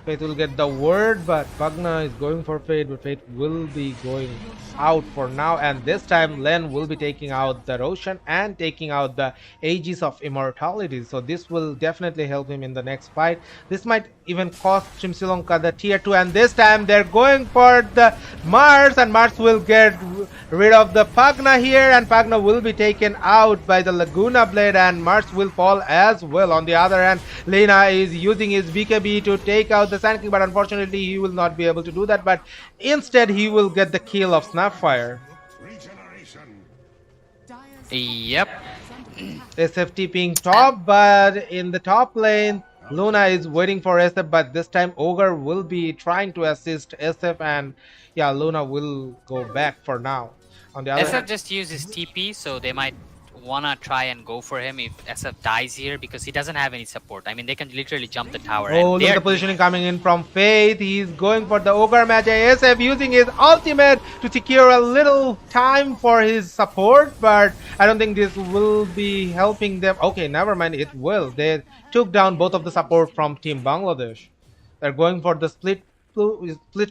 Fate will get the word, but Pagna is going for Fate, but Fate will be going out for now. And this time, Len will be taking out the Roshan and taking out the Aegis of Immortality. So this will definitely help him in the next fight. This might even cost Team Sri Lanka the tier 2. And this time, they're going for the Mars, and Mars will get rid of the Pagna here. And Pagna will be taken out by the Laguna Blade, and Mars will fall as well. On the other hand, Lena is using his BKB to take out the Sand King, but unfortunately he will not be able to do that. But instead he will get the kill of Snapfire. Yep. SF being top, but in the top lane Luna is waiting for SF, but this time Ogre will be trying to assist SF, and yeah, Luna will go back for now. On the other SF hand, just uses TP, so they might wanna try and go for him if SF dies here because he doesn't have any support. I mean, they can literally jump the tower. oh, And look at the positioning coming in from Faith. He's going for the Ogre match. SF using his ultimate to secure a little time for his support, but I don't think this will be helping them. Okay, never mind, it will. They took down both of the support from Team Bangladesh. They're going for the split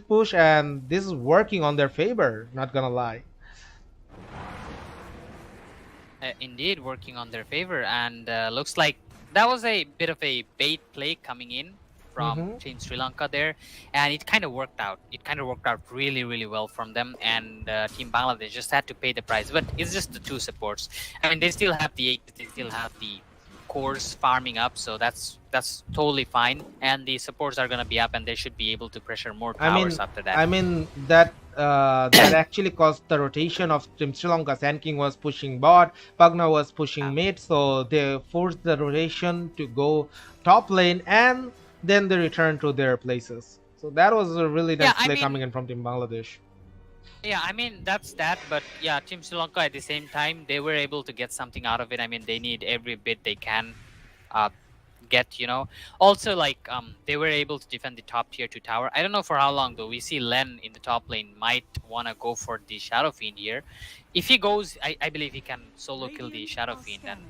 push, and this is working on their favor, not gonna lie. Indeed working on their favor, and looks like that was a bit of a bait play coming in from Team Sri Lanka there, and it kind of worked out. It kind of worked out really, really well from them, and Team Bangladesh just had to pay the price. But it's just the two supports. I mean, they still have the cores farming up, so that's totally fine. And the supports are gonna be up, and they should be able to pressure more towers after that. I mean that that actually caused the rotation of Team Sri Lanka. Sand King was pushing bot, Pagna was pushing mid, so they forced the rotation to go top lane, and then they return to their places. So that was a really nice play coming in from Team Bangladesh. Yeah, I mean, that's that, but yeah, Team Sri Lanka at the same time, they were able to get something out of it. I mean, they need every bit they can get, you know. Also, like they were able to defend the top tier 2 tower. I don't know for how long though. We see Len in the top lane might want to go for the Shadow Fiend here. If he goes, I believe he can solo kill the Shadow Fiend, and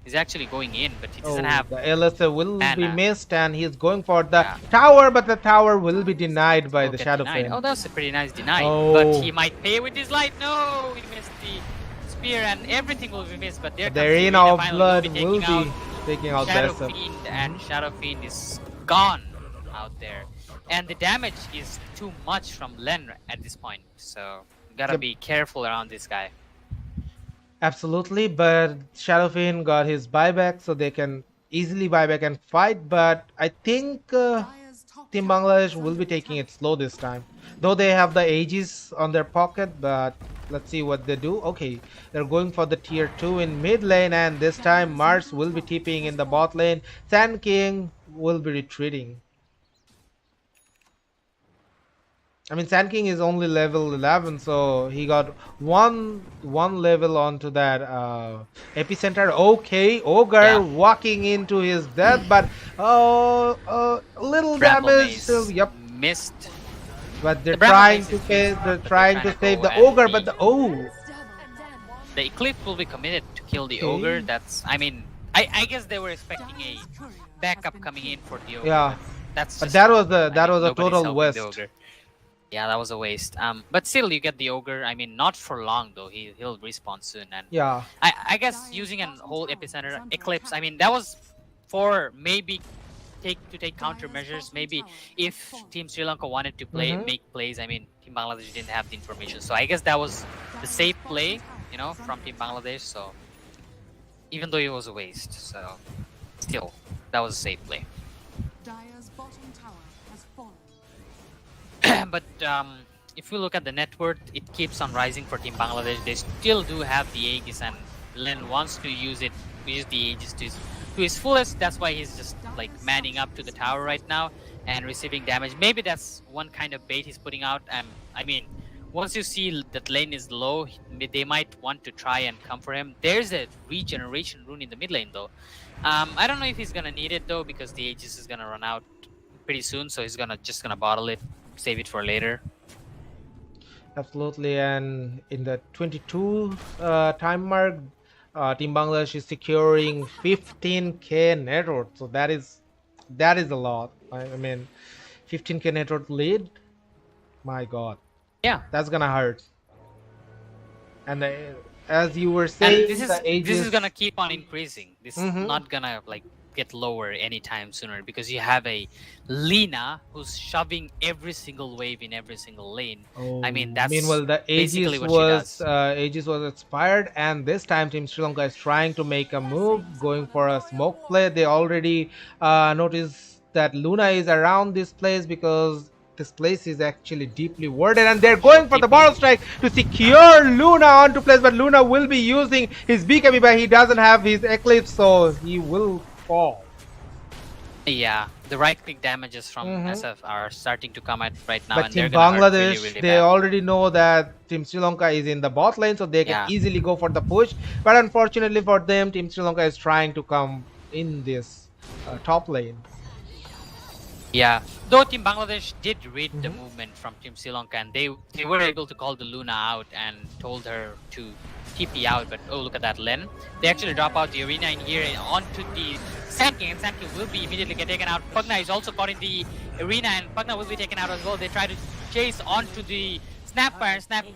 he's actually going in, but he doesn't Oh, have the LSA will be mana. missed, and he's going for the Yeah. tower, but the tower will be denied by Oh, the get Shadow denied. Fiend. Oh, that's a pretty nice deny. Oh. But he might pay with his life. No, he missed the spear, and everything will be missed. But there The comes Arena of finally Blood will will be be taking out the Shadow SF. Fiend, and Shadow Fiend is gone out there. And the damage is too much from Len at this point. So you gotta Yep. be careful around this guy. Absolutely, but Shadow Fiend got his buyback, so they can easily buy back and fight. But I think Team Bangladesh will be taking it slow this time. Though they have the Aegis on their pocket, but let's see what they do. Okay, they're going for the tier 2 in mid lane, and this time Mars will be TPing in the bot lane. Sand King will be retreating. I mean, Sand King is only level 11, so he got one level onto that epicenter. Okay, Ogre Yeah. walking into his death, but little Bramble damage. Maze So, yep, missed. but they're The Bramble trying Maze to is save. useful, They're but trying to go save the and Ogre, but the the Eclipse will be committed to kill the Okay. Ogre. That's, I mean, I guess they were expecting a backup coming in for the Ogre. Yeah. But that's But just that was wrong. a I that mean, was a nobody's total helping waste. the Ogre. Yeah, that was a waste. But still, you get the Ogre. I mean, not for long though. He'll respawn soon, and Yeah. I guess using an whole epicenter Eclipse. I mean, that was for maybe take countermeasures. Maybe if Team Sri Lanka wanted to play Mhm. make plays. I mean, Team Bangladesh didn't have the information, so I guess that was the safe play, you know, from Team Bangladesh. So even though it was a waste, so still that was a safe play. Dire's bottom tower has fallen. But if we look at the net worth, it keeps on rising for Team Bangladesh. They still do have the Aegis, and Len wants to use the Aegis to his fullest. That's why he's just like manning up to the tower right now and receiving damage. Maybe that's one kind of bait he's putting out. I mean, once you see that lane is low, they might want to try and come for him. There's a regeneration rune in the mid lane though. I don't know if he's gonna need it though, because the Aegis is gonna run out pretty soon. So he's just gonna bottle it, save it for later. Absolutely, and in the 22 time mark, Team Bangladesh is securing 15k net worth. So that is a lot. I mean, 15k net worth lead. My God, Yeah. that's gonna hurt. And as you were And saying, this is the Aegis, gonna keep on increasing. This is Mhm. not gonna like get lower anytime sooner, because you have a Lina who's shoving every single wave in every single lane. I mean, that's meanwhile the basically Aegis what she was does. Aegis was expired, and this time Team Sri Lanka is trying to make a move, going for a smoke play. They already noticed that Luna is around this place, because this place is actually deeply warded, and they're going for the TP. bottle strike to secure Luna onto place, but Luna will be using his BKB, but he doesn't have his Eclipse, so he will fall. Yeah, the right click damages from Mhm. SF are starting to come out right now, But and they're Team gonna hurt Bangladesh, really, really they bad. already know that Team Sri Lanka is in the bot lane, so they can Yeah. easily go for the push. But unfortunately for them, Team Sri Lanka is trying to come in this top lane. Yeah, though Team Bangladesh did read the Mhm. movement from Team Sri Lanka, and they were able to call the Luna out and told her to TP out. But oh, look at that, Len. They actually drop out the arena in here and onto the Sand King, and Sand King will be immediately get taken out. Pugna is also caught in the arena, and Pugna will be taken out as well. They try to chase onto the Snapfire, and Snap.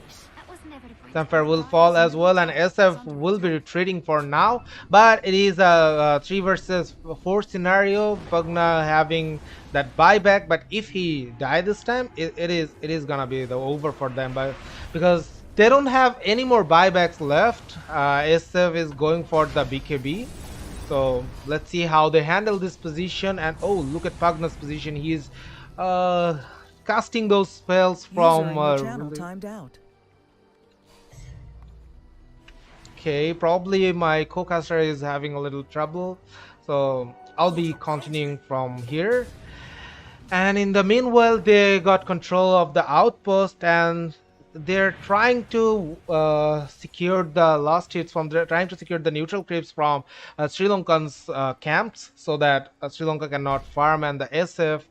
Sunfire will fall as well, and SF will be retreating for now. But it is a 3 versus 4 scenario. Pugna having that buyback, but if he die this time, it is gonna be the over for them. But because they don't have any more buybacks left, SF is going for the BKB. So let's see how they handle this position. And oh, look at Pugna's position. He's casting those spells from channel timed out. Okay, probably my co-caster is having a little trouble, so I'll be continuing from here. And in the meanwhile, they got control of the outpost, and they're trying to secure the last hits from trying to secure the neutral creeps from Sri Lankan's camps so that Sri Lanka cannot farm and the SF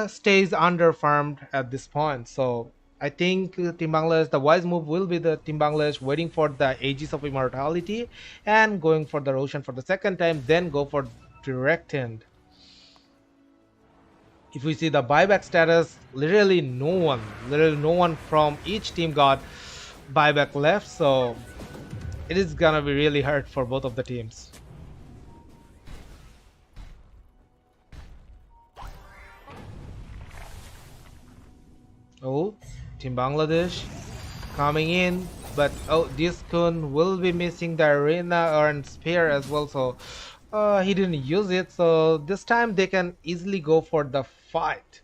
stays under farmed at this point. So I think Team Bangladesh, the wise move will be the Team Bangladesh waiting for the Aegis of Immortality and going for the Roshan for the second time, then go for direct end. If we see the buyback status, literally no one from each team got buyback left, so it is gonna be really hard for both of the teams. Oh, Team Bangladesh coming in, but oh, this Kun will be missing the arena and spear as well, so he didn't use it, so this time they can easily go for the fight.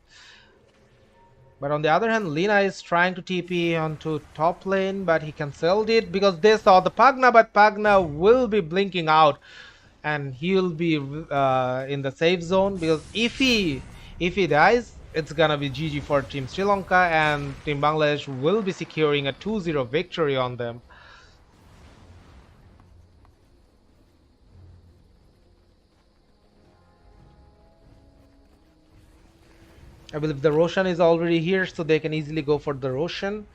But on the other hand, Lina is trying to TP onto top lane, but he cancelled it because they saw the Pagna, but Pagna will be blinking out and he'll be in the safe zone, because if he dies, it's gonna be GG for Team Sri Lanka and Team Bangladesh will be securing a 2-0 victory on them. I believe the Roshan is already here, so they can easily go for the Roshan.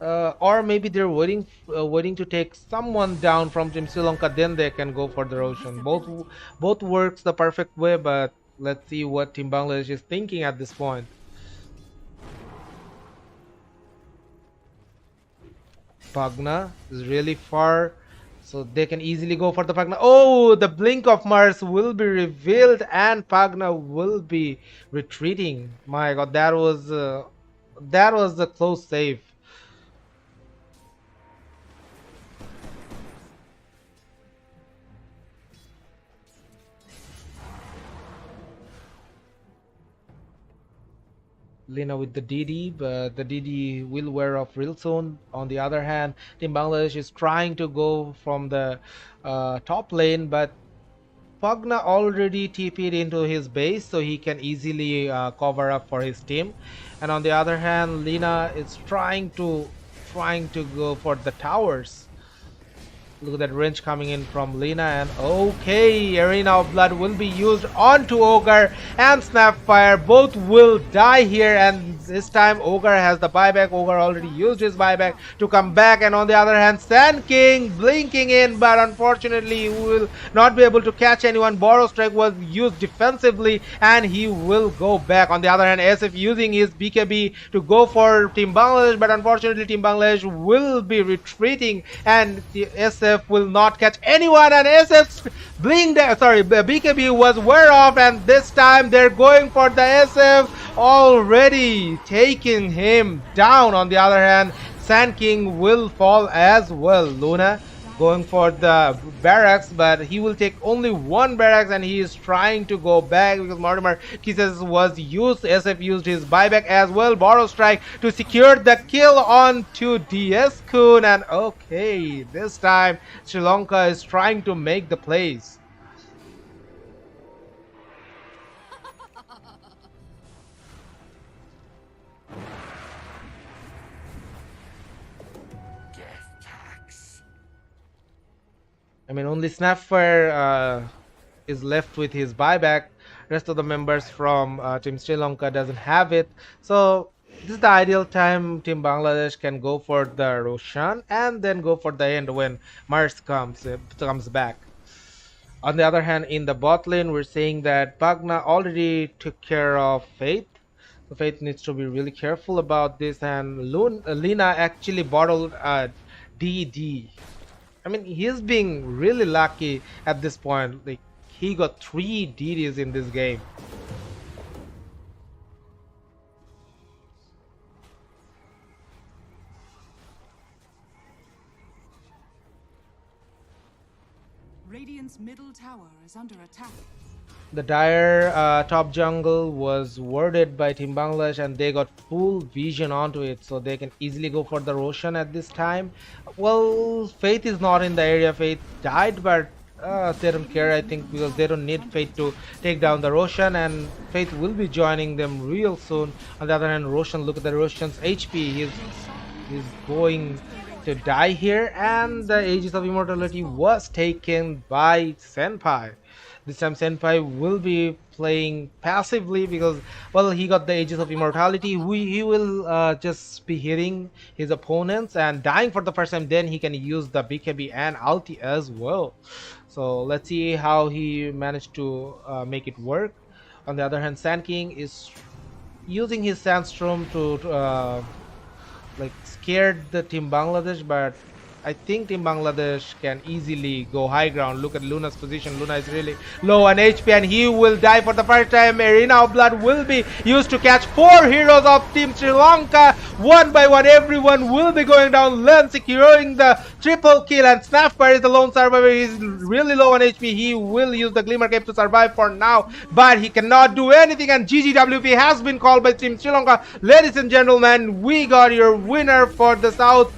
Or maybe they're waiting to take someone down from Team Sri Lanka, then they can go for the Roshan. Both works the perfect way, but let's see what Team Bangladesh is thinking at this point. Pagna is really far, so they can easily go for the Pagna. Oh, the blink of Mars will be revealed and Pagna will be retreating. My god, that was a close save. Lina with the DD, but the DD will wear off real soon. On the other hand, Team Bangladesh is trying to go from the top lane, but Pagna already TP'd into his base, so he can easily cover up for his team. And on the other hand, Lina is trying to go for the towers. Look at that range coming in from Lina, and okay, Arena of Blood will be used onto Ogre and Snapfire. Both will die here, and this time Ogre has the buyback. Ogre already used his buyback to come back, and on the other hand, Sand King blinking in, but unfortunately he will not be able to catch anyone. Borrow Strike was used defensively, and he will go back. On the other hand, SF using his BKB to go for Team Bangladesh, but unfortunately Team Bangladesh will be retreating, and the SF will not catch anyone, and SF's BKB was wear off, and this time they're going for the SF, already taking him down. On the other hand, Sand King will fall as well. Luna going for the barracks, but he will take only one barracks, and he is trying to go back because Mortimer Kisses was used. SF used his buyback as well. Borrow Strike to secure the kill on to DS Kun, and okay, this time Sri Lanka is trying to make the plays. I mean, only Snapfire is left with his buyback. Rest of the members from Team Sri Lanka doesn't have it. So this is the ideal time Team Bangladesh can go for the Roshan and then go for the end when Mars comes back. On the other hand, in the bot lane, we're saying that Pagna already took care of Faith. So Faith needs to be really careful about this, and Lina actually bottled DD. I mean, he's being really lucky at this point. Like, he got 3 DDs in this game. Radiant's middle tower is under attack. The Dire top jungle was warded by Team Bangladesh, and they got full vision onto it, so they can easily go for the Roshan at this time. Well, Faith is not in the area. Faith died, but they don't care, I think, because they don't need Faith to take down the Roshan, and Faith will be joining them real soon. On the other hand, Roshan, look at the Roshan's HP. He's is going to die here, and the Aegis of Immortality was taken by Senpai. This time Senpai will be playing passively because, well, he got the Aegis of Immortality. He will just be hitting his opponents and dying for the first time. Then he can use the BKB and ulti as well. So let's see how he managed to make it work. On the other hand, Sand King is using his Sandstorm to like scared the Team Bangladesh, but I think Team Bangladesh can easily go high ground. Look at Luna's position. Luna is really low on HP and he will die for the first time. Arena of Blood will be used to catch 4 heroes of Team Sri Lanka. One by one, everyone will be going down. Len securing the triple kill, and Snapfire is the lone survivor. He's really low on HP. He will use the Glimmer Cape to survive for now, but he cannot do anything, and GGWP has been called by Team Sri Lanka. Ladies and gentlemen, we got your winner for the South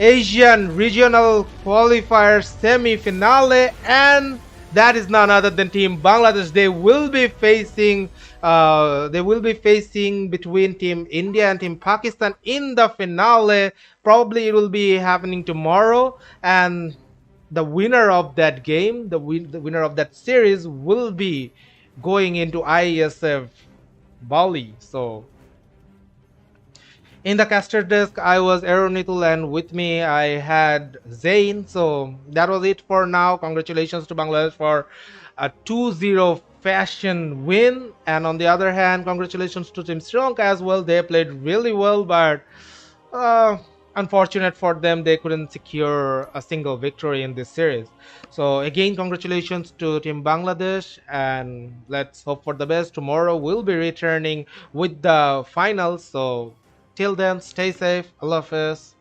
Asian Regional Qualifier semi-finale, and that is none other than Team Bangladesh. They will be facing between Team India and Team Pakistan in the finale. Probably it will be happening tomorrow, and the winner of that game, the winner of that series, will be going into IESF Bali. So in the caster desk, I was Aeronitul, and with me I had Zain. So that was it for now. Congratulations to Bangladesh for a 2-0 fashion win. And on the other hand, congratulations to Team Sri Lanka as well. They played really well, but unfortunate for them, they couldn't secure a single victory in this series. So again, congratulations to Team Bangladesh, and let's hope for the best. Tomorrow we'll be returning with the finals. So till then, stay safe. Allah Hafiz.